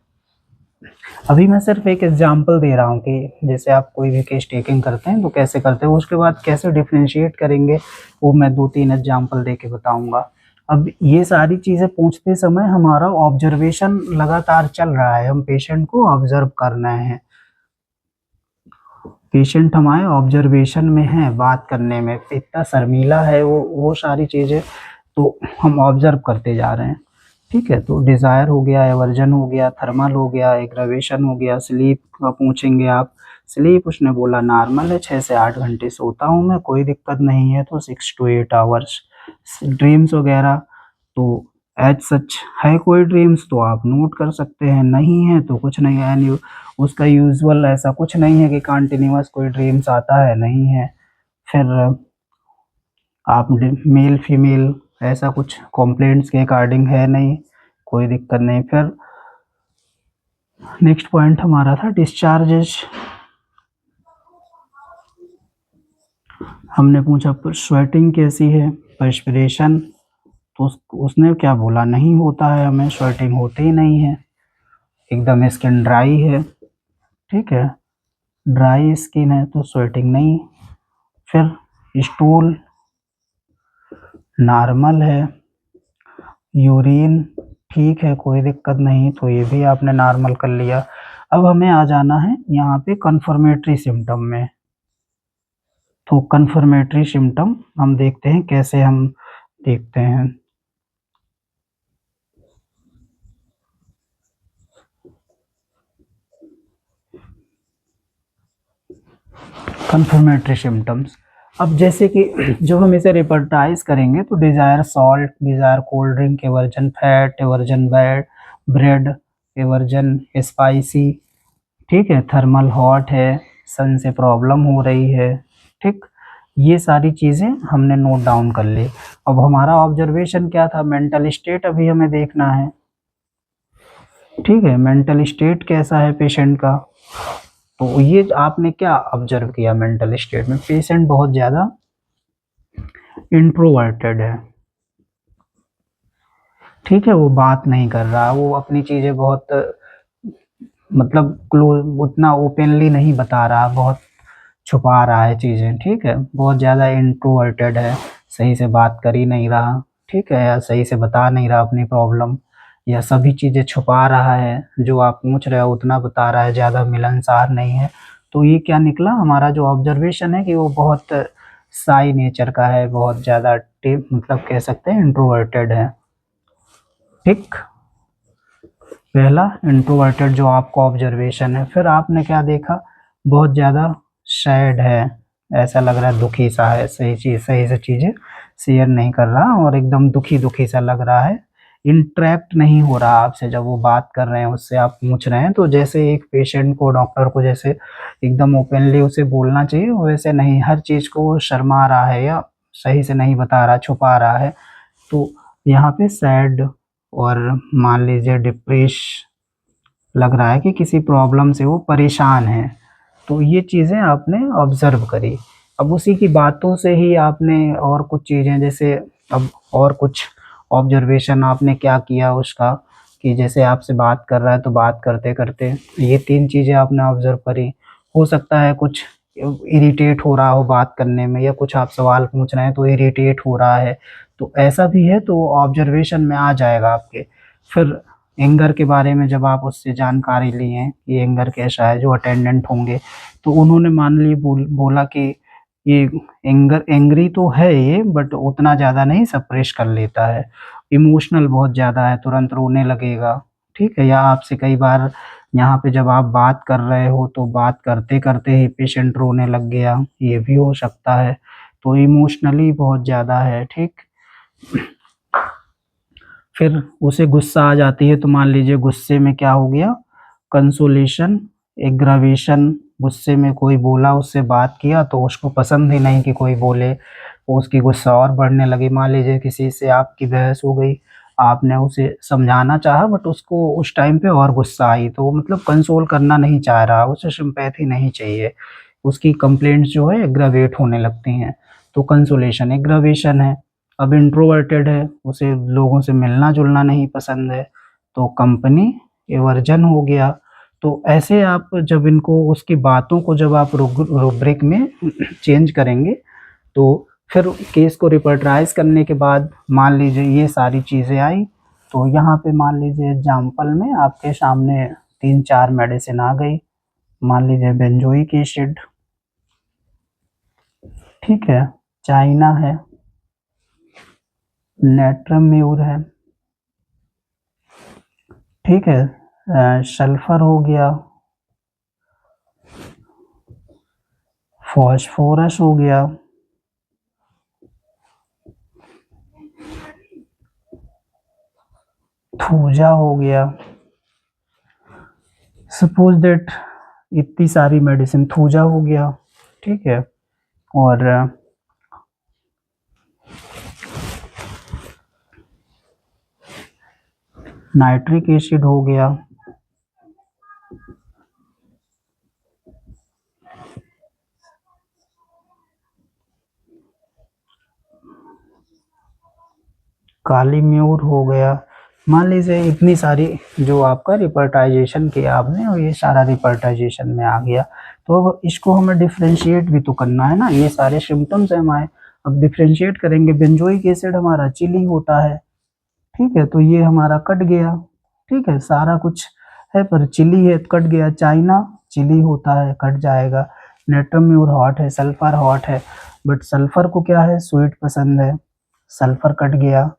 अभी मैं सिर्फ एक एग्जांपल दे रहा हूँ कि जैसे आप कोई भी केस टेकिंग करते हैं तो कैसे करते हैं, उसके बाद कैसे डिफ्रेंशिएट करेंगे वो मैं 2-3 एग्जांपल दे के बताऊँगा। अब ये सारी चीज़ें पूछते समय हमारा ऑब्जर्वेशन लगातार चल रहा है, हम पेशेंट को ऑब्जर्व करना है। पेशेंट हमारे ऑब्जर्वेशन में है, बात करने में इतना शर्मीला है वो सारी चीज़ें तो हम ऑब्जर्व करते जा रहे हैं, ठीक है। तो डिज़ायर हो गया, एवर्जन हो गया, थर्मल हो गया, एग्रावेशन हो गया। स्लीप का पूछेंगे आप, स्लीप उसने बोला नॉर्मल है, 6 से 8 घंटे सोता हूँ मैं, कोई दिक्कत नहीं है, तो 6 to 8 आवर्स। ड्रीम्स वगैरह तो एज सच है कोई ड्रीम्स तो आप नोट कर सकते हैं, नहीं है तो कुछ नहीं है। उसका यूजुअल ऐसा कुछ नहीं है कि कंटिन्यूअस कोई ड्रीम्स आता है, नहीं है। फिर आप मेल फीमेल ऐसा कुछ कंप्लेंट्स के अकॉर्डिंग है नहीं, कोई दिक्कत नहीं। फिर नेक्स्ट पॉइंट हमारा था डिस्चार्जेस। हमने पूछा स्वेटिंग कैसी है, पर्सपिरेशन, तो उसने क्या बोला, नहीं होता है, हमें स्वेटिंग होती ही नहीं है, एकदम स्किन ड्राई है। ठीक है, ड्राई स्किन है तो स्वेटिंग नहीं। फिर स्टूल नॉर्मल है, यूरिन ठीक है, कोई दिक्कत नहीं, तो ये भी आपने नॉर्मल कर लिया। अब हमें आ जाना है यहाँ पे कन्फर्मेटरी सिम्टम में। तो कन्फर्मेटरी सिम्टम हम देखते हैं कैसे हम देखते हैं। कन्फर्मेटरी सिम्टम्स, अब जैसे कि जब हम इसे रिपर्टाइज करेंगे तो desire salt, desire cold drink, aversion fat, aversion bread, aversion spicy. ठीक है, थर्मल हॉट है, सन से प्रॉब्लम हो रही है। ठीक, ये सारी चीज़ें हमने नोट डाउन कर ली। अब हमारा ऑब्जर्वेशन क्या था, मेंटल स्टेट अभी हमें देखना है। ठीक है, मेंटल स्टेट कैसा है पेशेंट का, तो ये आपने क्या ऑब्जर्व किया, मेंटल स्टेट में पेशेंट बहुत ज़्यादा इंट्रोवर्टेड है। ठीक है, वो बात नहीं कर रहा, वो अपनी चीज़ें बहुत मतलब क्लोज उतना ओपनली नहीं बता रहा, बहुत छुपा रहा है चीज़ें। ठीक है, बहुत ज़्यादा इंट्रोवर्टेड है, सही से बात कर ही नहीं रहा। ठीक है, या सही से बता नहीं रहा अपनी प्रॉब्लम, या सभी चीज़ें छुपा रहा है, जो आप पूछ रहे हो उतना बता रहा है, ज़्यादा मिलनसार नहीं है। तो ये क्या निकला, हमारा जो ऑब्जर्वेशन है कि वो बहुत साई नेचर का है, बहुत ज़्यादा मतलब कह सकते हैं इंट्रोवर्टेड है। ठीक, पहला इंट्रोवर्टेड जो आपका ऑब्जर्वेशन है। फिर आपने क्या देखा, बहुत ज़्यादा सैड है, ऐसा लग रहा है दुखी सा है, सही से चीज़ें शेयर नहीं कर रहा और एकदम दुखी दुखी सा लग रहा है। इंटरेक्ट नहीं हो रहा आपसे, जब वो बात कर रहे हैं उससे आप पूछ रहे हैं तो जैसे एक पेशेंट को डॉक्टर को जैसे एकदम ओपनली उसे बोलना चाहिए वैसे नहीं, हर चीज़ को वो शर्मा रहा है या सही से नहीं बता रहा, छुपा रहा है। तो यहाँ पे सैड और मान लीजिए डिप्रेस लग रहा है कि किसी प्रॉब्लम से वो परेशान है। तो ये चीज़ें आपने ऑब्ज़र्व करी। अब उसी की बातों से ही आपने और कुछ चीज़ें जैसे अब और कुछ ऑब्ज़र्वेशन आपने क्या किया उसका, कि जैसे आपसे बात कर रहा है तो बात करते-करते ये 3 चीज़ें आपने ऑब्ज़र्व करी। हो सकता है कुछ इरिटेट हो रहा हो बात करने में, या कुछ आप सवाल पूछ रहे हैं तो इरिटेट हो रहा है, तो ऐसा भी है तो ऑब्ज़र्वेशन में आ जाएगा आपके। फिर एंगर के बारे में जब आप उससे जानकारी लिए कि एंगर कैसा है, जो अटेंडेंट होंगे तो उन्होंने मान ली बोला कि ये एंग्री तो है ये, बट उतना ज़्यादा नहीं, सप्रेस कर लेता है, इमोशनल बहुत ज़्यादा है, तुरंत रोने लगेगा। ठीक है, या आपसे कई बार यहाँ पे जब आप बात कर रहे हो तो बात करते-करते ही पेशेंट रोने लग गया, ये भी हो सकता है। तो इमोशनली बहुत ज़्यादा है। ठीक, फिर उसे गुस्सा आ जाती है तो मान लीजिए गुस्से में क्या हो गया, कंसोलेशन, एग्रावेशन, गुस्से में कोई बोला, उससे बात किया तो उसको पसंद ही नहीं कि कोई बोले, वो उसकी गुस्सा और बढ़ने लगी। मान लीजिए किसी से आपकी बहस हो गई, आपने उसे समझाना चाहा बट उसको उस टाइम पे और गुस्सा आई, तो वो मतलब कंसोल करना नहीं चाह रहा, उसे सिम्पैथी नहीं चाहिए, उसकी कंप्लेंट्स जो है एग्रावेट होने लगती हैं, तो कंसोलेशन, एग्रावेशन है। अब इंट्रोवर्टेड है, उसे लोगों से मिलना-जुलना नहीं पसंद है, तो कंपनी एवर्जन हो गया। तो ऐसे आप जब इनको उसकी बातों को जब आप रूब्रिक में चेंज करेंगे, तो फिर केस को रिपर्टाइज़ करने के बाद मान लीजिए ये सारी चीज़ें आई, तो यहाँ पे मान लीजिए एग्ज़ाम्पल में आपके सामने 3-4 मेडिसिन आ गई। मान लीजिए बेंजोइक एसिड, ठीक है, चाइना है, नेट्रम्यूर है, ठीक है, सल्फर हो गया, फास्फोरस हो गया, थूजा हो गया। सपोज दैट इतनी सारी मेडिसिन, थूजा हो गया, ठीक है, और नाइट्रिक एसिड हो गया, काली म्यूर हो गया। मान लीजिए इतनी सारी जो आपका रिपर्टाइजेशन किया आपने और ये सारा रिपर्टाइजेशन में आ गया, तो अब इसको हमें डिफ्रेंशिएट भी तो करना है ना, ये सारे सिम्टम्स है हमारे। अब डिफ्रेंशिएट करेंगे, बेंजोइक एसिड हमारा चिली होता है, ठीक है, तो ये हमारा कट गया, ठीक है, सारा कुछ है पर चिली है कट गया। चाइना चिली होता है, कट जाएगा। नेट्रम म्यूर हॉट है, सल्फर हॉट है, बट सल्फर को क्या है, स्वीट पसंद है, सल्फर कट गया,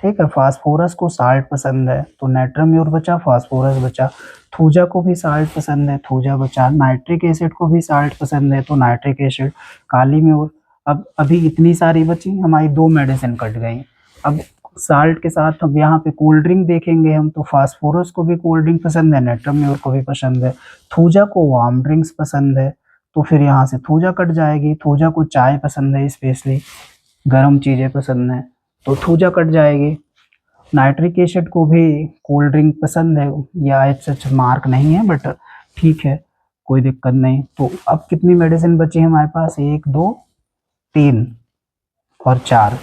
ठीक है। फास्फोरस को साल्ट पसंद है, तो नाइट्रम म्यूर बचा, फास्फोरस बचा। थूजा को भी साल्ट पसंद है, थूजा बचा। नाइट्रिक एसिड को भी साल्ट पसंद है, तो नाइट्रिक एसिड। काली म्यूर। अब अभी इतनी सारी बची, हमारी 2 मेडिसिन कट गई। अब साल्ट के साथ अब यहाँ पे कोल्ड ड्रिंक देखेंगे हम, तो फास्फोरस को भी कोल्ड ड्रिंक पसंद है, नाइट्रम म्यूर को भी पसंद है। थूजा को वार्म ड्रिंक्स पसंद है, तो फिर यहाँ से थूजा कट जाएगी। थूजा को चाय पसंद है, स्पेशली गर्म चीज़ें पसंद है, तो थूजा कट जाएगी। नाइट्रिक एसिड को भी कोल्ड ड्रिंक पसंद है, या एज सच मार्क नहीं है, बट ठीक है, कोई दिक्कत नहीं। तो अब कितनी मेडिसिन बची है हमारे पास, 1 2 3 और 4,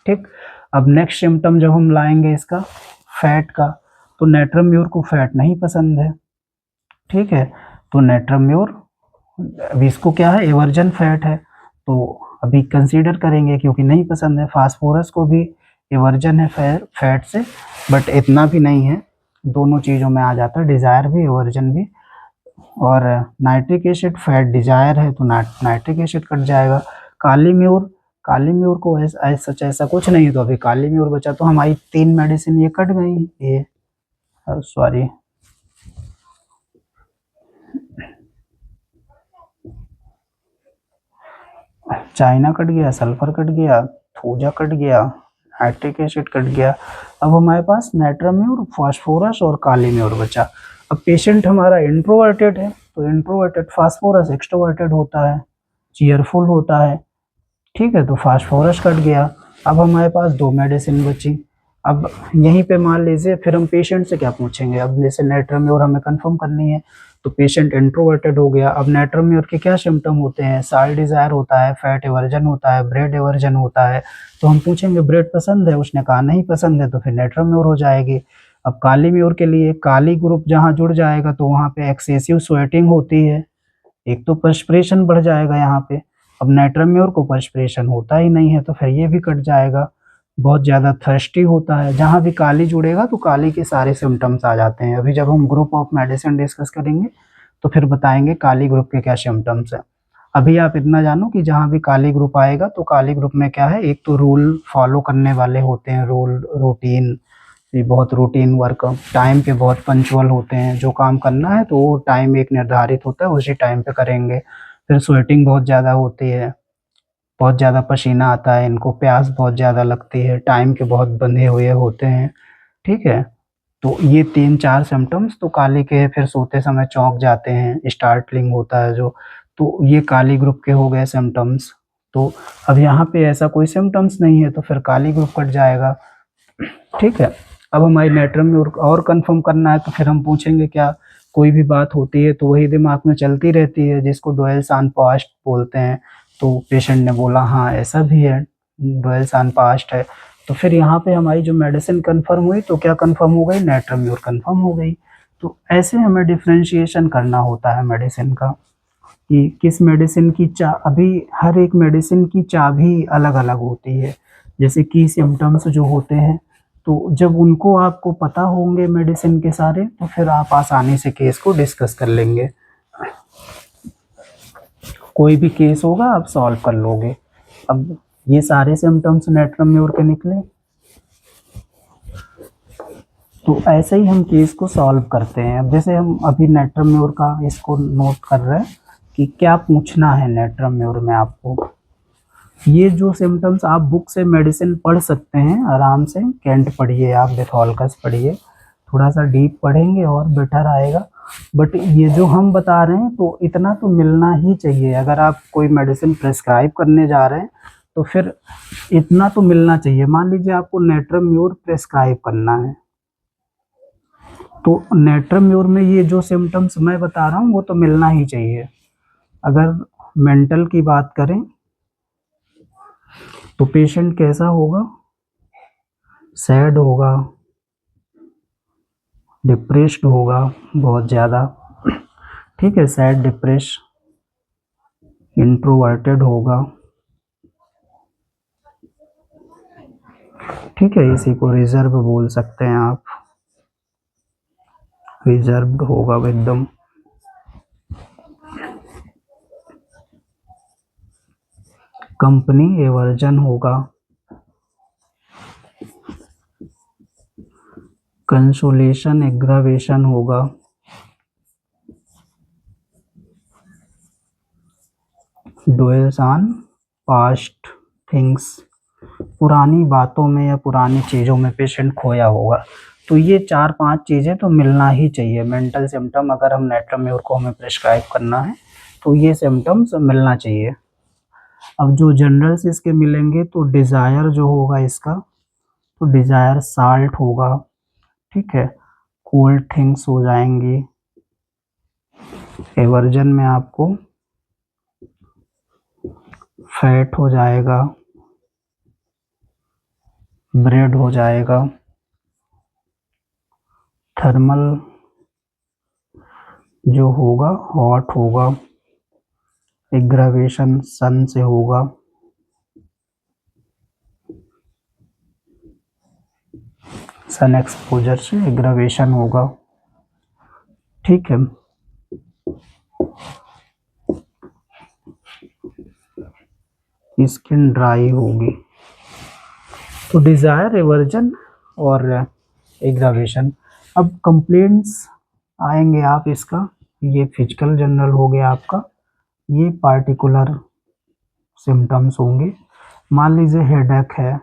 ठीक। अब नेक्स्ट सिम्टम जब हम लाएंगे इसका फैट का, तो नेट्रम म्यूर को फैट नहीं पसंद है, ठीक है, तो नेट्रम म्यूर, अभी इसको क्या है, एवर्जन फैट है, तो अभी कंसीडर करेंगे क्योंकि नहीं पसंद है। फास्फोरस को भी एवर्जन है फैट से, बट इतना भी नहीं है, दोनों चीज़ों में आ जाता है, डिज़ायर भी एवर्जन भी। और नाइट्रिक एसिड फैट डिज़ायर है, तो नाइट्रिक एसिड कट जाएगा। काली म्यूर, काली म्यूर को सच ऐसा कुछ नहीं, तो अभी काली म्यूर बचा, तो हमारी 3 मेडिसिन ये कट गई, ये सॉरी चाइना कट गया, सल्फर कट गया, थूजा कट गया, नाइट्रिक एसिड कट गया। अब हमारे पास नाइट्रम म्यूर, फास्फोरस और काली म्यूर बचा। अब पेशेंट हमारा इंट्रोवर्टेड है, तो इंट्रोवर्टेड फास्फोरस एक्सट्रोवर्टेड होता है, चीयरफुल होता है, ठीक है, तो फास्फोरस कट गया। अब हमारे पास 2 मेडिसिन बची। अब यहीं पे मान लीजिए फिर हम पेशेंट से क्या पूछेंगे, अब जैसे नाइट्रम म्यूर हमें कंफर्म करनी है, तो पेशेंट इंट्रोवर्टेड हो गया। अब नाइट्रम म्यूर के क्या सिम्टम होते हैं, साल्ट डिजायर होता है, फैट एवर्जन होता है, ब्रेड एवर्जन होता है, तो हम पूछेंगे ब्रेड पसंद है, उसने कहा नहीं पसंद है, तो फिर नाइट्रम म्यूर हो जाएगी। अब काली म्यूर के लिए काली ग्रुप जहाँ जुड़ जाएगा, तो वहाँ पे एक्सेसिव स्वेटिंग होती है, एक तो पर्सपिरेशन बढ़ जाएगा यहाँ पे। अब नाइट्रम म्यूर को पर्सपिरेशन होता ही नहीं है, तो फिर ये भी कट जाएगा। बहुत ज़्यादा थर्स्टी होता है, जहाँ भी काली जुड़ेगा तो काली के सारे सिम्टम्स आ जाते हैं। अभी जब हम ग्रुप ऑफ मेडिसिन डिस्कस करेंगे तो फिर बताएंगे काली ग्रुप के क्या सिम्टम्स हैं। अभी आप इतना जानो कि जहाँ भी काली ग्रुप आएगा तो काली ग्रुप में क्या है, एक तो रूल फॉलो करने वाले होते हैं, रूल रूटीन, ये बहुत रूटीन वर्क, टाइम पे बहुत पंचुअल होते हैं, जो काम करना है तो वो टाइम एक निर्धारित होता है, उसी टाइम पे करेंगे। फिर स्वेटिंग बहुत ज़्यादा होती है, बहुत ज़्यादा पसीना आता है, इनको प्यास बहुत ज़्यादा लगती है, टाइम के बहुत बंधे हुए होते हैं, ठीक है। तो ये 3-4 सिम्टम्स तो काली के हैं। फिर सोते समय चौंक जाते हैं, स्टार्टलिंग होता है जो, तो ये काली ग्रुप के हो गए सिम्टम्स। तो अब यहाँ पे ऐसा कोई सिम्टम्स नहीं है, तो फिर काली ग्रुप कट जाएगा, ठीक है। अब हमारी नाइट्रम में और कंफर्म करना है, तो फिर हम पूछेंगे क्या, कोई भी बात होती है तो वही दिमाग में चलती रहती है, जिसको डुअल्स ऑन पास्ट बोलते हैं। तो पेशेंट ने बोला हाँ ऐसा भी है, डुअल्स ऑन पास्ट है, तो फिर यहाँ पे हमारी जो मेडिसिन कंफर्म हुई, तो क्या कंफर्म हो गई, नाइट्रम म्यूर कंफर्म हो गई। तो ऐसे हमें डिफ्रेंशिएशन करना होता है मेडिसिन का, कि किस मेडिसिन की अभी हर एक मेडिसिन की चाबी अलग अलग होती है। जैसे की सिम्टम्स जो होते हैं, तो जब उनको आपको पता होंगे मेडिसिन के सारे, तो फिर आप आसानी से केस को डिस्कस कर लेंगे, कोई भी केस होगा आप सॉल्व कर लोगे। अब ये सारे सिम्टम्स नाइट्रम म्यूर के निकले, तो ऐसे ही हम केस को सॉल्व करते हैं। अब जैसे हम अभी नाइट्रम म्यूर का इसको नोट कर रहे हैं कि क्या पूछना है नाइट्रम म्यूर में आपको। ये जो सिम्टम्स आप बुक से मेडिसिन पढ़ सकते हैं आराम से, कैंट पढ़िए, आप बेथोल्कस पढ़िए, थोड़ा सा डीप पढ़ेंगे और बेटर आएगा। बट ये जो हम बता रहे हैं तो इतना तो मिलना ही चाहिए, अगर आप कोई मेडिसिन प्रेस्क्राइब करने जा रहे हैं तो फिर इतना तो मिलना चाहिए। मान लीजिए आपको नाइट्रम म्यूर प्रेस्क्राइब करना है, तो नाइट्रम म्यूर में ये जो सिम्टम्स मैं बता रहा हूँ वो तो मिलना ही चाहिए। अगर मेंटल की बात करें तो पेशेंट कैसा होगा, सैड होगा, डिप्रेस्ड होगा बहुत ज़्यादा, ठीक है, सैड डिप्रेस, इंट्रोवर्टेड होगा, ठीक है, इसी को रिजर्व बोल सकते हैं आप, रिजर्व्ड होगा वो एकदम। कंपनी एवर्जन होगा, कंसोलेशन एग्रावेशन होगा, ड्वेल्स ऑन पास्ट थिंग्स, पुरानी बातों में या पुरानी चीज़ों में पेशेंट खोया होगा। तो ये 4-5 चीज़ें तो मिलना ही चाहिए मेंटल सिम्टम, अगर हम नेट्राम्योर को हमें प्रिस्क्राइब करना है तो ये सिम्टम्स मिलना चाहिए। अब जो जनरल्स इसके मिलेंगे तो डिज़ायर जो होगा इसका, तो डिज़ायर साल्ट होगा, ठीक है, कोल्ड थिंग्स हो जाएंगी, एवर्जन में आपको फैट हो जाएगा, ब्रेड हो जाएगा, थर्मल जो होगा हॉट होगा, एग्रावेशन सन से होगा, सन एक्सपोजर से एग्रावेशन होगा, ठीक है। स्किन ड्राई होगी। तो डिज़ायर, एवर्जन और एग्रावेशन। अब कंप्लेंट्स आएंगे आप इसका, ये फिजिकल जनरल हो गया आपका, ये पार्टिकुलर सिम्टम्स होंगे। मान लीजिए हेडेक है,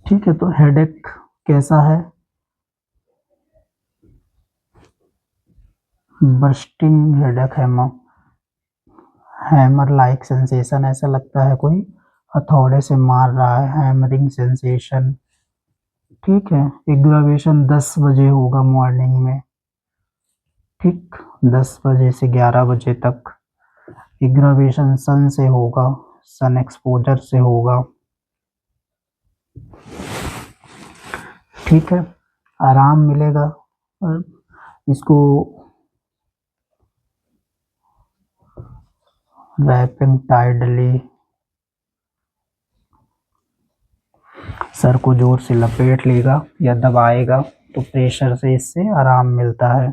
ठीक है, तो हेडेक कैसा है, बर्स्टिंग हेडेक है, हैमर लाइक सेंसेशन, ऐसा लगता है कोई हथौड़े से मार रहा है, हैमरिंग सेंसेशन, ठीक है। एग्रावेशन 10 बजे होगा मॉर्निंग में, ठीक, 10 बजे से 11 बजे तक। एग्रावेशन सन से होगा, सन एक्सपोजर से होगा, ठीक है, आराम मिलेगा। इसको रैपिंग टाइडली, सर को जोर से लपेट लेगा या दबाएगा तो प्रेशर से इससे आराम मिलता है,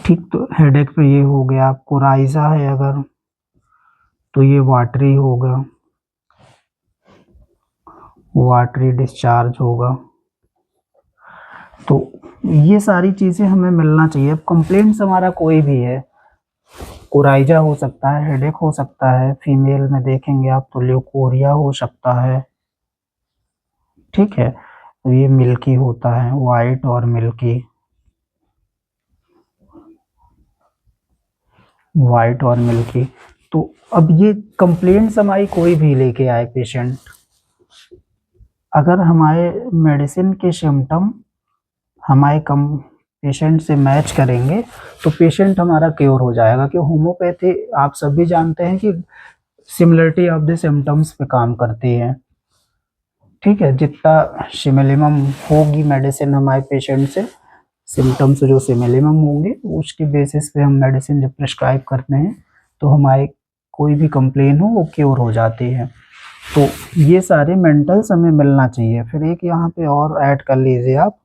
ठीक। तो हेडेक पे ये हो गया। कोराइजा है अगर तो ये वाटरी होगा, वाटरी डिस्चार्ज होगा। तो ये सारी चीज़ें हमें मिलना चाहिए। अब कंप्लेंट्स हमारा कोई भी है, कोराइजा हो सकता है, हेडेक हो सकता है, फीमेल में देखेंगे आप तो ल्यूकोरिया हो सकता है, ठीक है, ये मिल्की होता है, वाइट और मिल्की, वाइट और मिल्की। तो अब ये कंप्लेंट्स हमारी कोई भी लेके आए पेशेंट, अगर हमारे मेडिसिन के सिम्टम हमारे कम पेशेंट से मैच करेंगे तो पेशेंट हमारा क्योर हो जाएगा। कि होम्योपैथी आप सभी जानते हैं कि सिमिलरिटी ऑफ द सिम्टम्स पे काम करती है, ठीक है, जितना सिमिलिमम होगी मेडिसिन हमारे पेशेंट से, सिम्टम्स जो सिमिलिमम होंगे उसके बेसिस पे हम मेडिसिन जब प्रिस्क्राइब करते हैं तो हमारे कोई भी कंप्लेन हो वो क्योर हो जाती है। तो ये सारे मेंटल्स हमें मिलना चाहिए। फिर एक यहाँ पे और ऐड कर लीजिए आप,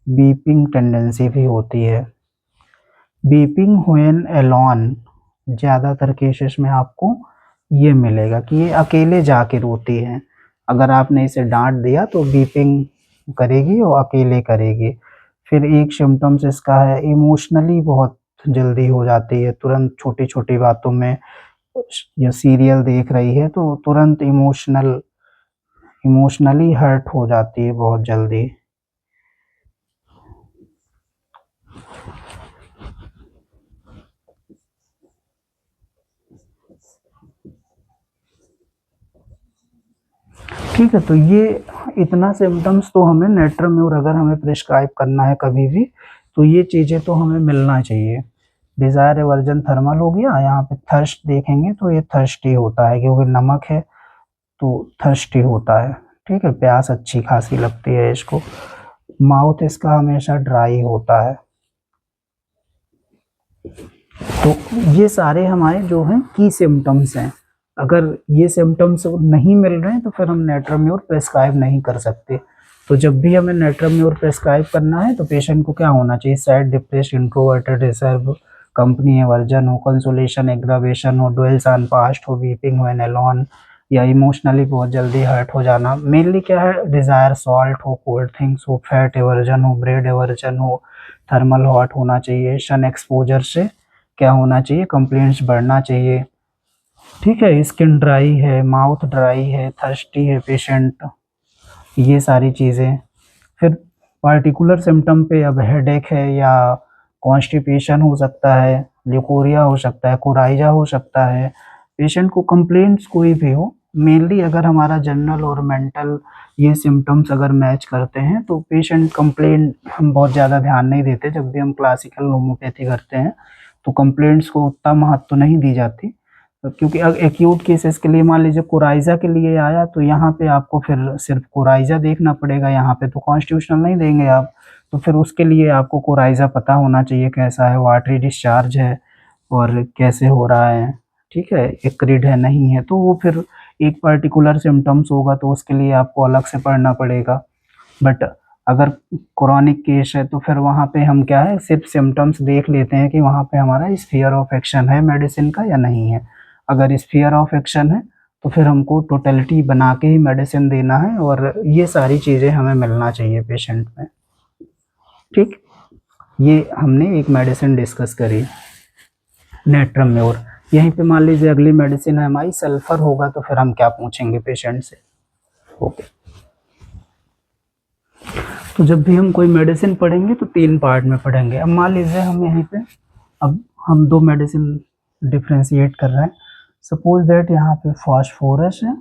बीपिंग टेंडेंसी भी होती है। बीपिंग व्हेन एलोन, ज़्यादातर केसेस में आपको ये मिलेगा कि ये अकेले जाके रोती है। अगर आपने इसे डांट दिया तो बीपिंग करेगी और अकेले करेगी। फिर एक सिम्टम्स इसका है, इमोशनली बहुत जल्दी हो जाती है, तुरंत छोटी छोटी बातों में, या सीरियल देख रही है तो तुरंत इमोशनली हर्ट हो जाती है बहुत जल्दी। ठीक है, तो ये इतना सिम्टम्स तो हमें नेट्राम्योर अगर हमें प्रिस्क्राइब करना है कभी भी तो ये चीज़ें तो हमें मिलना चाहिए। डिज़ायर, एवर्जन, थर्मल हो गया। यहाँ पे थर्स्ट देखेंगे तो ये थर्स्टी होता है क्योंकि नमक है तो थर्स्टी होता है, ठीक है, प्यास अच्छी खासी लगती है इसको। माउथ इसका हमेशा ड्राई होता है। तो ये सारे हमारे जो हैं की सिम्टम्स हैं। अगर ये सिम्टम्स नहीं मिल रहे हैं तो फिर हम नेट्राम्योर प्रेस्क्राइब नहीं कर सकते। तो जब भी हमें नेट्राम्योर प्रेस्क्राइब करना है तो पेशेंट को क्या होना चाहिए, sad, depressed, introverted, reserve, company aversion हो, कंसोलेशन, एग्रावेशन हो, ड्वेल्स ऑन पास्ट हो, वीपिंग व्हेन अलोन, या इमोशनली बहुत जल्दी हर्ट हो जाना। मेनली क्या है, डिजायर सॉल्ट हो, कोल्ड थिंग्स हो, फैट एवर्जन हो, ब्रेड एवर्जन हो, थर्मल हॉट होना चाहिए, सन एक्सपोजर से क्या होना चाहिए, कंप्लेंट्स बढ़ना चाहिए, ठीक है, स्किन ड्राई है, माउथ ड्राई है, थर्स्टी है पेशेंट, ये सारी चीज़ें। फिर पार्टिकुलर सिम्टम पे अब हेडेक है या कॉन्स्टिपेशन हो सकता है, ल्यूकोरिया हो सकता है, कोराइजा हो सकता है। पेशेंट को कंप्लेंट्स कोई भी हो, मेनली अगर हमारा जनरल और मेंटल ये सिम्टम्स अगर मैच करते हैं तो पेशेंट कंप्लेंट हम बहुत ज़्यादा ध्यान नहीं देते। जब भी हम क्लासिकल होम्योपैथी करते हैं तो कंप्लेंट्स को उतना महत्व नहीं दी जाती, क्योंकि एक्यूट केसेस के लिए मान लीजिए कोराइजा के लिए आया तो यहाँ पे आपको फिर सिर्फ कोराइजा देखना पड़ेगा, यहाँ पे तो कॉन्स्टिट्यूशनल नहीं देंगे आप। तो फिर उसके लिए आपको कोराइजा पता होना चाहिए कैसा है, वाटरी डिस्चार्ज है और कैसे हो रहा है, ठीक है, एक्रिड है नहीं है, तो वो फिर एक पर्टिकुलर सिम्टम्स होगा तो उसके लिए आपको अलग से पढ़ना पड़ेगा। बट अगर क्रोनिक केस है तो फिर वहाँ पे हम क्या है, सिर्फ सिम्टम्स देख लेते हैं कि वहाँ पे हमारा स्फीयर ऑफ एक्शन है मेडिसिन का या नहीं है। अगर स्फीयर ऑफ एक्शन है तो फिर हमको टोटलिटी बना के ही मेडिसिन देना है, और ये सारी चीज़ें हमें मिलना चाहिए पेशेंट में, ठीक। ये हमने एक मेडिसिन डिस्कस करी नेट्रम्योर। यहीं पे मान लीजिए अगली मेडिसिन है हमारी सल्फर होगा, तो फिर हम क्या पूछेंगे पेशेंट से, ओके। तो जब भी हम कोई मेडिसिन पढ़ेंगे तो 3 पार्ट में पढ़ेंगे। अब मान लीजिए हम यहीं पे अब हम 2 मेडिसिन डिफ्रेंशिएट कर रहे हैं। सपोज दैट यहाँ पे फास्फोरस है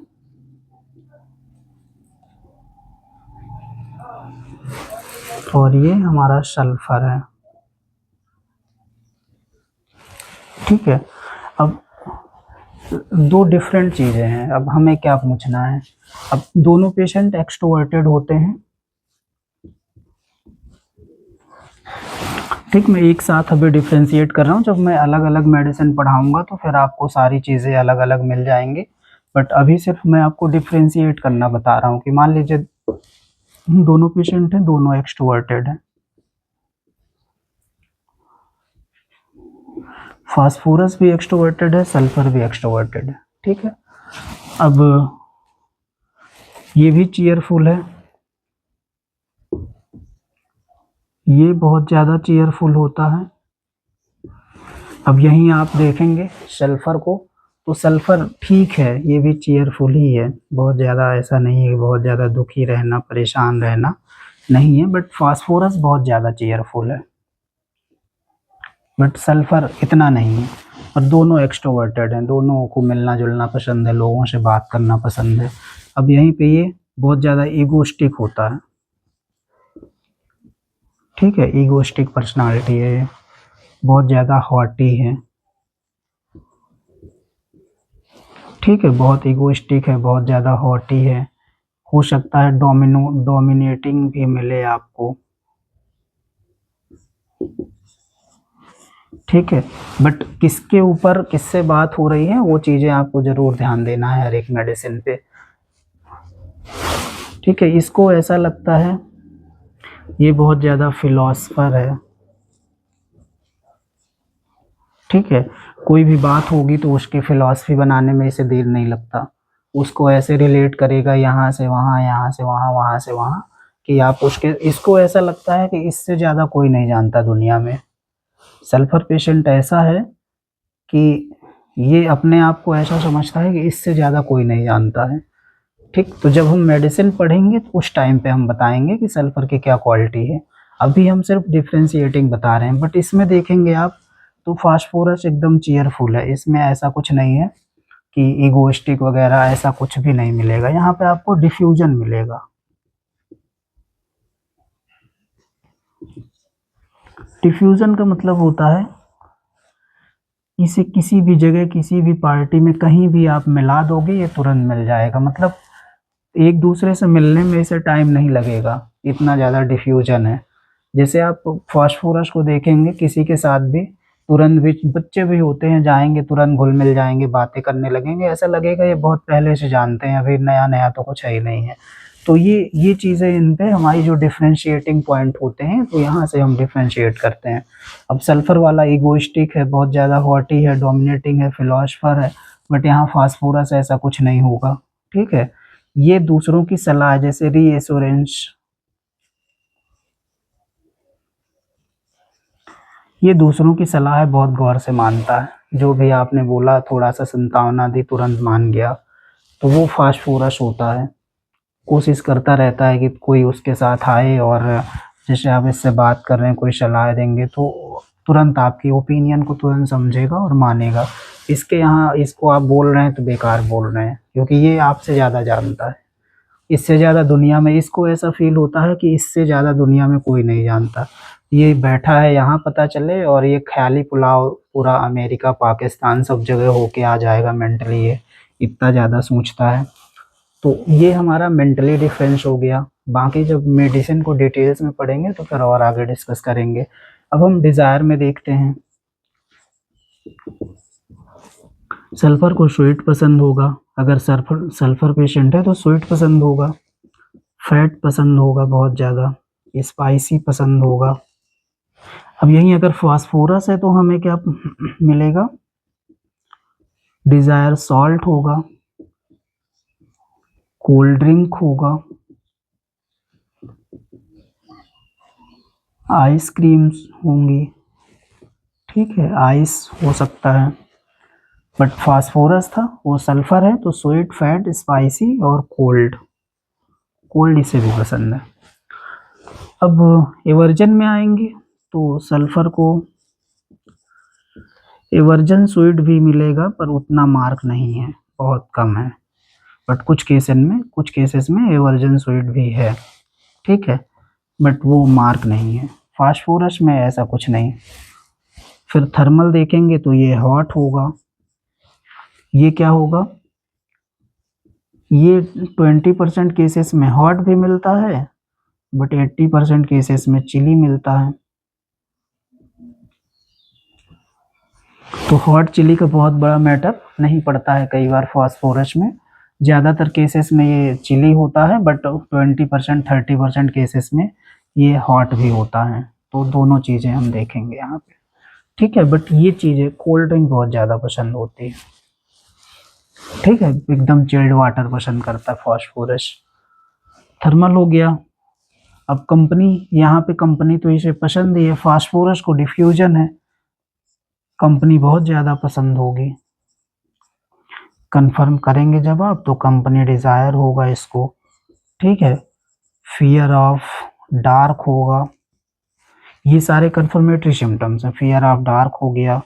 और ये हमारा सल्फर है, ठीक है। अब 2 डिफरेंट चीज़ें हैं, अब हमें क्या पूछना है। अब दोनों पेशेंट एक्सट्रोवर्टेड होते हैं, ठीक। मैं एक साथ अभी डिफ्रेंशिएट कर रहा हूँ, जब मैं अलग अलग मेडिसिन पढ़ाऊंगा तो फिर आपको सारी चीज़ें अलग अलग मिल जाएंगी। बट अभी सिर्फ मैं आपको डिफ्रेंशिएट करना बता रहा हूँ कि मान लीजिए दोनों पेशेंट हैं, दोनों एक्सट्रोवर्टेड हैं, फास्फोरस भी एक्सट्रोवर्टेड है, सल्फर भी एक्सट्रोवर्टेड है, ठीक है। अब ये भी चीयरफुल है, ये बहुत ज़्यादा चीयरफुल होता है। अब यहीं आप देखेंगे सल्फर को, तो सल्फर ठीक है, ये भी चीयरफुल ही है, बहुत ज़्यादा ऐसा नहीं है कि बहुत ज़्यादा दुखी रहना, परेशान रहना नहीं है। बट फास्फोरस बहुत ज़्यादा चीयरफुल है, बट सल्फर इतना नहीं है। और दोनों एक्सट्रोवर्टेड हैं, दोनों को मिलना जुलना पसंद है, लोगों से बात करना पसंद है। अब यहीं पे ये बहुत ज़्यादा ईगोस्टिक होता है, ठीक है, ईगोस्टिक पर्सनालिटी है, बहुत ज़्यादा हॉटी है, ठीक है, बहुत ईगोस्टिक है, बहुत ज़्यादा हॉटी है। हो सकता है डोमिनेटिंग भी मिले आपको, ठीक है। बट किसके ऊपर किससे बात हो रही है वो चीज़ें आपको ज़रूर ध्यान देना है हर एक मेडिसिन पे, ठीक है। इसको ऐसा लगता है ये बहुत ज़्यादा फिलोसफर है, ठीक है। कोई भी बात होगी तो उसकी फिलॉसफी बनाने में इसे देर नहीं लगता, उसको ऐसे रिलेट करेगा यहाँ से वहाँ, यहाँ से वहाँ, वहाँ से वहाँ, कि आप उसके इसको ऐसा लगता है कि इससे ज़्यादा कोई नहीं जानता दुनिया में। सल्फर पेशेंट ऐसा है कि ये अपने आप को ऐसा समझता है कि इससे ज़्यादा कोई नहीं जानता है, ठीक। तो जब हम मेडिसिन पढ़ेंगे तो उस टाइम पे हम बताएंगे कि सल्फर की क्या क्वालिटी है। अभी हम सिर्फ डिफ्रेंशिएटिंग बता रहे हैं। बट इसमें देखेंगे आप तो फास्फोरस एकदम चीयरफुल है, इसमें ऐसा कुछ नहीं है कि ईगोइस्टिक वगैरह, ऐसा कुछ भी नहीं मिलेगा। यहाँ पे आपको डिफ्यूजन मिलेगा। डिफ्यूजन का मतलब होता है इसे किसी भी जगह, किसी भी पार्टी में कहीं भी आप मिला दोगे, ये तुरंत मिल जाएगा। मतलब एक दूसरे से मिलने में इसे टाइम नहीं लगेगा, इतना ज़्यादा डिफ्यूजन है। जैसे आप फास्फोरस को देखेंगे किसी के साथ भी, तुरंत भी, बच्चे भी होते हैं, जाएंगे तुरंत घुल मिल जाएंगे, बातें करने लगेंगे, ऐसा लगेगा ये बहुत पहले से जानते हैं, अभी नया नया तो कुछ है ही नहीं है। तो ये चीज़ें इन पे हमारी जो डिफरेंशिएटिंग पॉइंट होते हैं, तो यहाँ से हम डिफरेंशिएट करते हैं। अब सल्फर वाला इगोइस्टिक है, बहुत ज़्यादा हॉटी है, डोमिनेटिंग है, फिलोसफर है, बट यहाँ फास्फोरस ऐसा कुछ नहीं होगा। ठीक है, ये दूसरों की सलाह, जैसे रीएश्योरेंस, ये दूसरों की सलाह है, बहुत गौर से मानता है, जो भी आपने बोला थोड़ा सा संतावना दी तुरंत मान गया, तो वो फास्फोरस होता है। कोशिश करता रहता है कि कोई उसके साथ आए, और जैसे आप इससे बात कर रहे हैं, कोई सलाह देंगे तो तुरंत आपकी ओपिनियन को तुरंत समझेगा और मानेगा। इसके यहाँ इसको आप बोल रहे हैं तो बेकार बोल रहे हैं, क्योंकि ये आपसे ज़्यादा जानता है, इससे ज़्यादा दुनिया में, इसको ऐसा फील होता है कि इससे ज़्यादा दुनिया में कोई नहीं जानता। ये बैठा है यहाँ पता चले, और ये ख्याली पुलाव पूरा अमेरिका पाकिस्तान सब जगह होके आ जाएगा मेंटली, ये इतना ज़्यादा सोचता है। तो ये हमारा मेंटली डिफरेंस हो गया। बाकी जब मेडिसिन को डिटेल्स में पढ़ेंगे तो फिर और आगे डिस्कस करेंगे। अब हम डिज़ायर में देखते हैं। सल्फर को स्वीट पसंद होगा, अगर सल्फर सल्फर पेशेंट है तो स्वीट पसंद होगा, फैट पसंद होगा बहुत ज़्यादा, स्पाइसी पसंद होगा। अब यहीं अगर फास्फोरस है तो हमें क्या मिलेगा, डिज़ायर सॉल्ट होगा, कोल्ड ड्रिंक होगा, आइसक्रीम्स होंगी। ठीक है, आइस हो सकता है, बट फास्फोरस था, वो सल्फर है, तो स्वीट, फैट, स्पाइसी और कोल्ड, कोल्ड इसे भी पसंद है। अब एवर्जन में आएंगे तो सल्फर को एवर्जन स्वीट भी मिलेगा, पर उतना मार्क नहीं है, बहुत कम है, बट कुछ केसेस में एवर्जन स्वीट भी है। ठीक है, बट वो मार्क नहीं है। फास्फोरस में ऐसा कुछ नहीं। फिर थर्मल देखेंगे तो ये हॉट होगा, ये क्या होगा, ये 20% केसेस में हॉट भी मिलता है, बट 80% केसेस में चिली मिलता है। तो हॉट चिली का बहुत बड़ा मैटर नहीं पड़ता है कई बार फास्फोरस में, ज़्यादातर केसेस में ये चिली होता है, बट 20% 30% केसेस में ये हॉट भी होता है। तो दोनों चीज़ें हम देखेंगे यहाँ पे। ठीक है, बट ये चीज़ें कोल्ड ड्रिंक बहुत ज़्यादा पसंद होती है। ठीक है, एकदम चिल्ड वाटर पसंद करता है फास्फोरस। थर्मल हो गया। अब कंपनी, यहाँ पे कंपनी तो इसे पसंद ही है, फास्फोरस को डिफ्यूजन है, कंपनी बहुत ज़्यादा पसंद होगी। कंफर्म करेंगे जब आप, तो कंपनी डिज़ायर होगा इसको। ठीक है, फियर ऑफ डार्क होगा। ये सारे कंफर्मेटरी सिम्टम्स हैं। फियर ऑफ डार्क हो गया,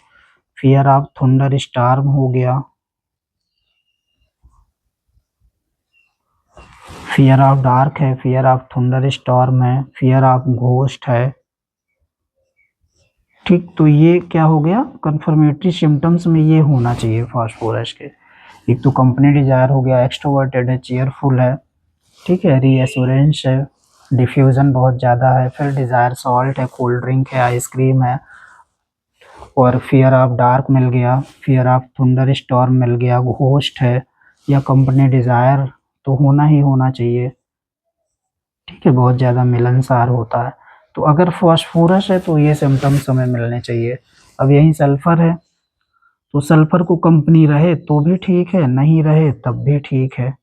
फियर ऑफ थंडर स्टॉर्म हो गया, फियर ऑफ डार्क है, फियर ऑफ थंडर स्टॉर्म है, फियर ऑफ घोस्ट है। ठीक, तो ये क्या हो गया, कंफर्मेटरी सिम्टम्स में ये होना चाहिए फास्फोरस के। एक तो कंपनी डिजायर हो गया, एक्सट्रोवर्टेड है, चेयरफुल है। ठीक है, रीएश्योरेंस है, डिफ्यूजन बहुत ज़्यादा है, फिर डिज़ायर सॉल्ट है, कोल्ड ड्रिंक है, आइसक्रीम है, और फियर ऑफ डार्क मिल गया, फियर ऑफ थंडर स्टॉर्म मिल गया, घोस्ट है, या कंपनी डिज़ायर तो होना ही होना चाहिए। ठीक है, बहुत ज़्यादा मिलनसार होता है। तो अगर फास्फोरस है तो ये सिम्टम्स हमें मिलने चाहिए। अब यही सल्फर है, तो सल्फर को कंपनी रहे तो भी ठीक है, नहीं रहे तब भी ठीक है,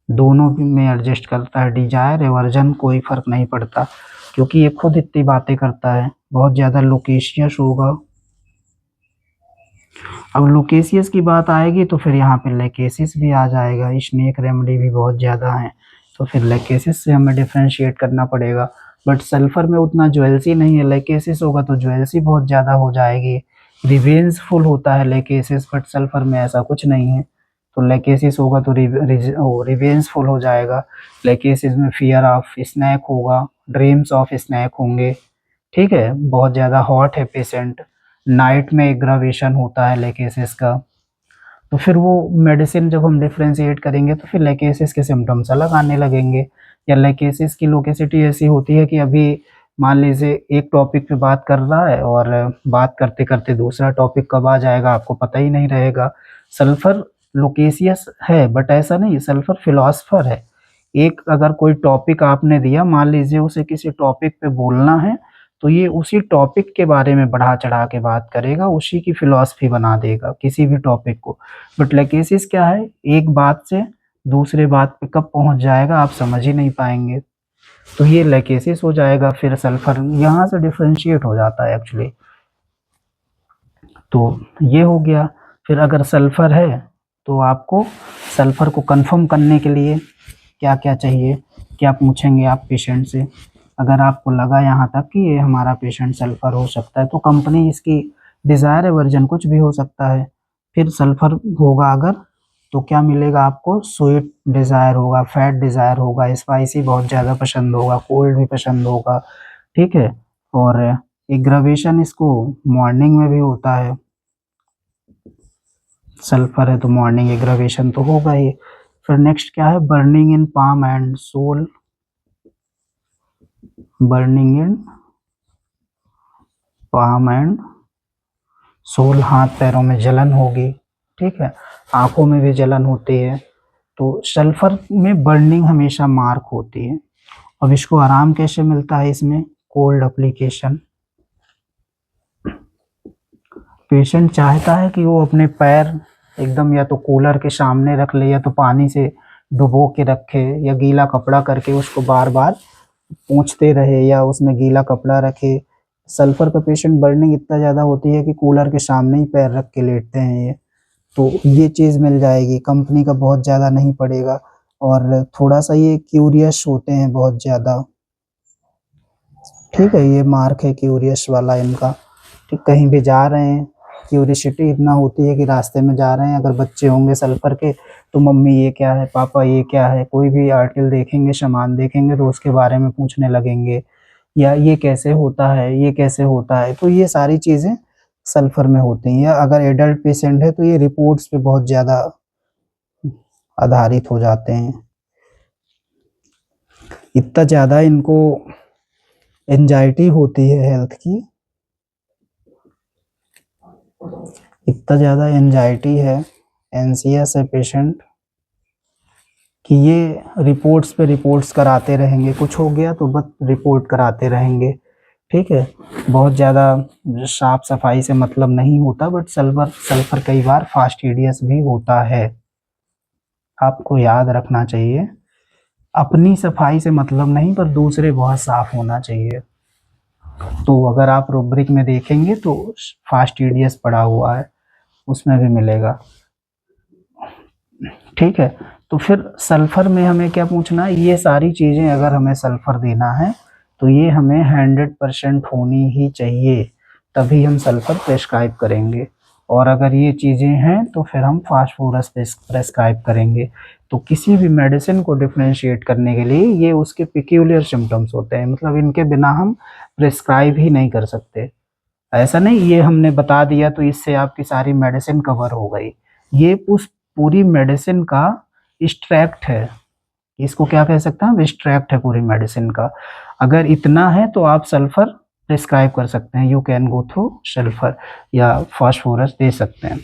दोनों में एडजस्ट करता है। डिजायर एवर्जन कोई फर्क नहीं पड़ता, क्योंकि ये खुद इतनी बातें करता है, बहुत ज़्यादा लोकेशियस होगा। अब लोकेशियस की बात आएगी तो फिर यहाँ पे लेकेसिस भी आ जाएगा, स्नेक रेमेडी भी बहुत ज़्यादा है, तो फिर लेकेसिस से हमें डिफ्रेंशिएट करना पड़ेगा। बट सल्फर में उतना ज्वेल्सी नहीं है, लेकेसिस होगा तो ज्वेल्सी बहुत ज़्यादा हो जाएगी, रिवेंजफुल होता है लेकेसिस, बट सल्फर में ऐसा कुछ नहीं है। तो लेकेसिस होगा तो रिवेंजफुल हो जाएगा, लेकेसिस में फियर ऑफ स्नैक होगा, ड्रीम्स ऑफ स्नैक होंगे। ठीक है, बहुत ज़्यादा हॉट है पेशेंट, नाइट में एग्रावेशन होता है लेकेसिस का। तो फिर वो मेडिसिन जब हम डिफ्रेंशिएट करेंगे तो फिर लेकेसिस के सिम्टम्स अलग आने लगेंगे। या लेकेसिस की लोकेसिटी ऐसी होती है कि अभी मान लीजिए एक टॉपिक पे बात कर रहा है और बात करते करते दूसरा टॉपिक कब आ जाएगा आपको पता ही नहीं रहेगा। सल्फर लोकेसियस है बट ऐसा नहीं, सल्फर फिलोसफर है। एक अगर कोई टॉपिक आपने दिया, मान लीजिए उसे किसी टॉपिक पे बोलना है, तो ये उसी टॉपिक के बारे में बढ़ा चढ़ा के बात करेगा, उसी की फिलॉसफी बना देगा किसी भी टॉपिक को। बट लेकेसिस क्या है, एक बात से दूसरे बात पे कब पहुंच जाएगा आप समझ ही नहीं पाएंगे। तो ये लेकेसिस हो जाएगा। फिर सल्फर यहाँ से डिफ्रेंशिएट हो जाता है एक्चुअली। तो ये हो गया। फिर अगर सल्फर है तो आपको सल्फर को कंफर्म करने के लिए क्या क्या चाहिए, क्या पूछेंगे आप पेशेंट से। अगर आपको लगा यहाँ तक कि ये हमारा पेशेंट सल्फर हो सकता है तो कंपनी इसकी डिज़ायर एवर्जन कुछ भी हो सकता है। फिर सल्फर होगा अगर तो क्या मिलेगा आपको, स्वीट डिज़ायर होगा, फैट डिज़ायर होगा, स्पाइसी बहुत ज़्यादा पसंद होगा, कोल्ड भी पसंद होगा, ठीक है। और एग्रावेशन इसको मॉर्निंग में भी होता है, सल्फर है तो मॉर्निंग एग्रावेशन तो होगा ही। फिर नेक्स्ट क्या है, burning in palm and sole, burning in palm and sole, हाथ पैरों में जलन होगी, ठीक है, आंखों में भी जलन होती है। तो सल्फर में बर्निंग हमेशा मार्क होती है। अब इसको आराम कैसे मिलता है, इसमें कोल्ड एप्लीकेशन। पेशेंट चाहता है कि वो अपने पैर एकदम या तो कूलर के सामने रख ले या तो पानी से डुबो के रखे या गीला कपड़ा करके उसको बार बार पोंछते रहे या उसमें गीला कपड़ा रखे। सल्फर का पेशेंट बर्निंग इतना ज़्यादा होती है कि कूलर के सामने ही पैर रख के लेटते हैं ये। तो ये चीज़ मिल जाएगी, कंपनी का बहुत ज़्यादा नहीं पड़ेगा। और थोड़ा सा ये क्यूरियस होते हैं बहुत ज़्यादा, ठीक है, ये मार्क है क्यूरियस वाला इनका। ठीक, कहीं भी जा रहे हैं क्यूरियसिटी इतना होती है कि रास्ते में जा रहे हैं, अगर बच्चे होंगे सल्फर के तो मम्मी ये क्या है, पापा ये क्या है, कोई भी आर्टिकल देखेंगे, सामान देखेंगे तो उसके बारे में पूछने लगेंगे, या ये कैसे होता है, ये कैसे होता है। तो ये सारी चीज़ें सल्फर में होती हैं। या अगर एडल्ट पेशेंट है तो ये रिपोर्ट्स पे बहुत ज़्यादा आधारित हो जाते हैं। इतना ज़्यादा इनको एंजाइटी होती है हेल्थ की, इतना ज़्यादा एंजाइटी है, एंसियस है पेशेंट कि ये रिपोर्ट्स पे रिपोर्ट्स कराते रहेंगे, कुछ हो गया तो बस रिपोर्ट कराते रहेंगे, ठीक है। बहुत ज़्यादा साफ सफाई से मतलब नहीं होता, बट सल्फर कई बार फास्टिडियस भी होता है, आपको याद रखना चाहिए। अपनी सफाई से मतलब नहीं पर दूसरे बहुत साफ होना चाहिए। तो अगर आप रूब्रिक में देखेंगे तो फास्टिडियस पड़ा हुआ है, उसमें भी मिलेगा, ठीक है। तो फिर सल्फर में हमें क्या पूछना है, ये सारी चीज़ें अगर हमें सल्फर देना है तो ये हमें 100% होनी ही चाहिए, तभी हम सल्फर प्रेस्क्राइब करेंगे। और अगर ये चीज़ें हैं तो फिर हम फास्फोरस प्रेस्क्राइब करेंगे। तो किसी भी मेडिसिन को डिफ्रेंशिएट करने के लिए ये उसके पिक्यूलियर सिम्टम्स होते हैं, मतलब इनके बिना हम प्रेस्क्राइब ही नहीं कर सकते। ऐसा नहीं ये हमने बता दिया तो इससे आपकी सारी मेडिसिन कवर हो गई, ये उस पूरी मेडिसिन का एक्सट्रैक्ट है, इसको क्या कह सकते हैं, एक्सट्रैक्ट है पूरी मेडिसिन का। अगर इतना है तो आप सल्फर प्रिस्क्राइब कर सकते हैं, you can go through sulphur या फास्फोरस दे सकते हैं।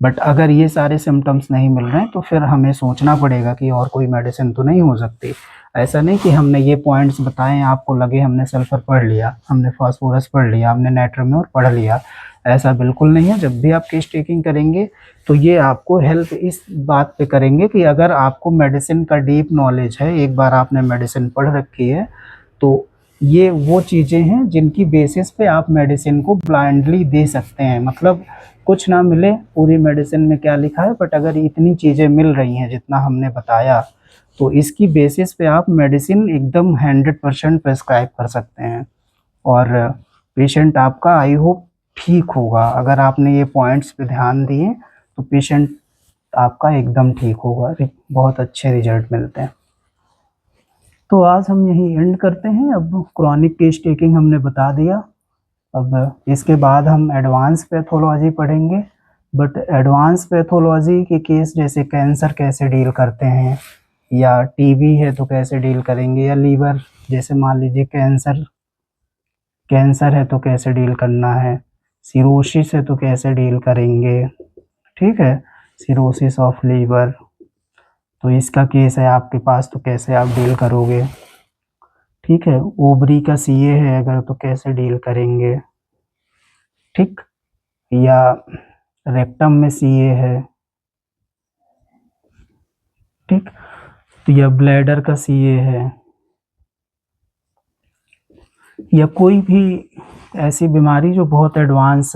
बट अगर ये सारे सिम्टम्स नहीं मिल रहे हैं तो फिर हमें सोचना पड़ेगा कि और कोई मेडिसिन तो नहीं हो सकती। ऐसा नहीं कि हमने ये पॉइंट्स बताए आपको लगे हमने सल्फर पढ़ लिया, हमने फास्फोरस पढ़ लिया, हमने नाइट्रोमेट और पढ़ लिया, ऐसा बिल्कुल नहीं है। जब भी आप केस टेकिंग करेंगे तो ये आपको हेल्प इस बात पे करेंगे कि अगर आपको मेडिसिन का डीप नॉलेज है, एक बार आपने मेडिसिन पढ़ रखी है, तो ये वो चीज़ें हैं जिनकी बेसिस पे आप मेडिसिन को ब्लाइंडली दे सकते हैं। मतलब कुछ ना मिले पूरी मेडिसिन में क्या लिखा है, बट अगर इतनी चीज़ें मिल रही हैं जितना हमने बताया तो इसकी बेसिस पे आप मेडिसिन एकदम 100% प्रेस्क्राइब कर सकते हैं। और पेशेंट आपका आई होप ठीक होगा, अगर आपने ये पॉइंट्स पे ध्यान दिए तो पेशेंट आपका एकदम ठीक होगा, बहुत अच्छे रिजल्ट मिलते हैं। तो आज हम यही एंड करते हैं। अब क्रॉनिक केस टेकिंग हमने बता दिया, अब इसके बाद हम एडवांस पैथोलॉजी पढ़ेंगे, बट एडवांस पैथोलॉजी के केस जैसे कैंसर कैसे डील करते हैं, या टीबी है तो कैसे डील करेंगे, या लीवर, जैसे मान लीजिए कैंसर है तो कैसे डील करना है, सिरोसिस है तो कैसे डील करेंगे, ठीक है, सिरोसिस ऑफ लीवर, तो इसका केस है आपके पास तो कैसे आप डील करोगे, ठीक है, ओवरी का सीए है अगर तो कैसे डील करेंगे, ठीक, या रेक्टम में सीए है, ठीक, तो या ब्लैडर का सीए है, या कोई भी ऐसी बीमारी जो बहुत एडवांस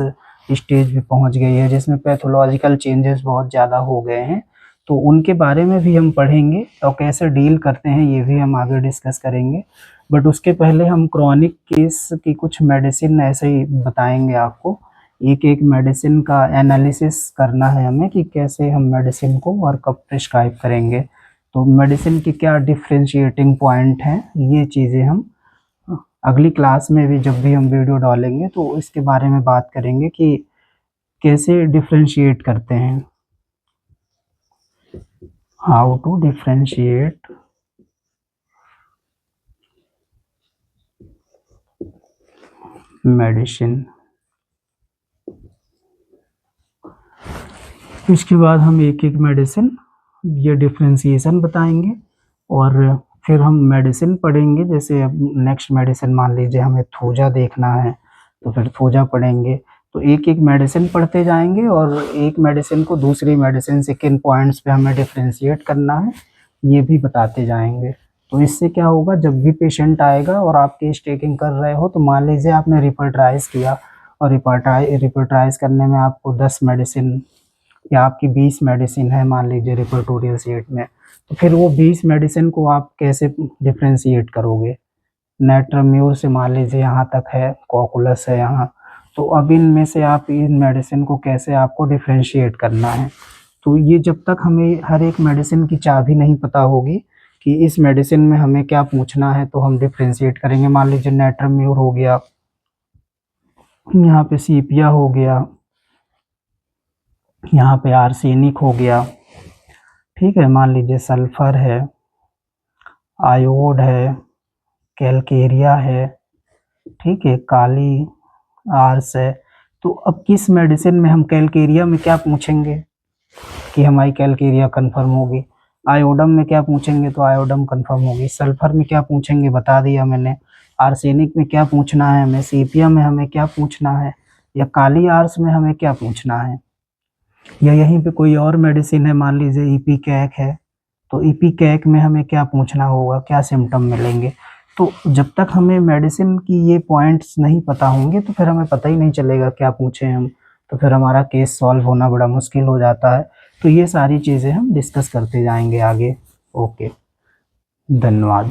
स्टेज पे पहुंच गई है, जिसमें पैथोलॉजिकल चेंजेस बहुत ज़्यादा हो गए हैं, तो उनके बारे में भी हम पढ़ेंगे और कैसे डील करते हैं ये भी हम आगे डिस्कस करेंगे। बट उसके पहले हम क्रॉनिक केस की कुछ मेडिसिन ऐसे ही बताएंगे आपको, एक एक मेडिसिन का एनालिसिस करना है हमें कि कैसे हम मेडिसिन को और कब प्रिस्क्राइब करेंगे, तो मेडिसिन के क्या डिफ्रेंशिएटिंग पॉइंट हैं, ये चीज़ें हम अगली क्लास में भी जब भी हम वीडियो डालेंगे तो इसके बारे में बात करेंगे कि कैसे डिफ्रेंशिएट करते हैं, हाउ टू डिफ्रेंशिएट मेडिसिन। इसके बाद हम एक एक मेडिसिन ये डिफ्रेंशिएशन बताएंगे, और फिर हम मेडिसिन पढ़ेंगे, जैसे अब नेक्स्ट मेडिसिन मान लीजिए हमें थूजा देखना है तो फिर थूजा पढ़ेंगे, तो एक एक मेडिसिन पढ़ते जाएंगे और एक मेडिसिन को दूसरी मेडिसिन से किन पॉइंट्स पे हमें डिफ्रेंशिएट करना है ये भी बताते जाएंगे। तो इससे क्या होगा, जब भी पेशेंट आएगा और आप केस टेकिंग कर रहे हो तो मान लीजिए आपने रिपर्ट्राइज किया और रिपर्ट्राइज करने में आपको 10 मेडिसिन या आपकी 20 मेडिसिन है मान लीजिए रिपर्टोरियल सेट में, तो फिर वो 20 मेडिसिन को आप कैसे डिफ्रेंशिएट करोगे, नेट्रम्यूर से मान लीजिए यहाँ तक है, कॉकुलस है यहाँ, तो अब इनमें से आप इन मेडिसिन को कैसे आपको डिफ्रेंशिएट करना है, तो ये जब तक हमें हर एक मेडिसिन की चाबी नहीं पता होगी कि इस मेडिसिन में हमें क्या पूछना है तो हम डिफ्रेंशिएट करेंगे। मान लीजिए नेट्रम्यूर हो गया, यहाँ पे सीपिया हो गया, यहाँ पे आर्सेनिक हो गया, ठीक है, मान लीजिए सल्फर है, आयोड है, कैलकेरिया है, ठीक है, काली आर्स है, तो अब किस मेडिसिन में हम कैलकेरिया में क्या पूछेंगे कि हमारी कैलकेरिया कंफर्म होगी, आयोडम में क्या पूछेंगे तो आयोडम कंफर्म होगी, सल्फर में क्या पूछेंगे बता दिया मैंने, आर्सेनिक में क्या पूछना है हमें, सीपिया में हमें क्या पूछना है, या काली आर्स में हमें क्या पूछना है, या यहीं पे कोई और मेडिसिन है मान लीजिए इपीकैक है तो इपीकैक में हमें क्या पूछना होगा, क्या सिम्टम मिलेंगे। तो जब तक हमें मेडिसिन की ये पॉइंट्स नहीं पता होंगे तो फिर हमें पता ही नहीं चलेगा क्या पूछें हम, तो फिर हमारा केस सॉल्व होना बड़ा मुश्किल हो जाता है। तो ये सारी चीज़ें हम डिस्कस करते जाएंगे आगे। ओके, धन्यवाद।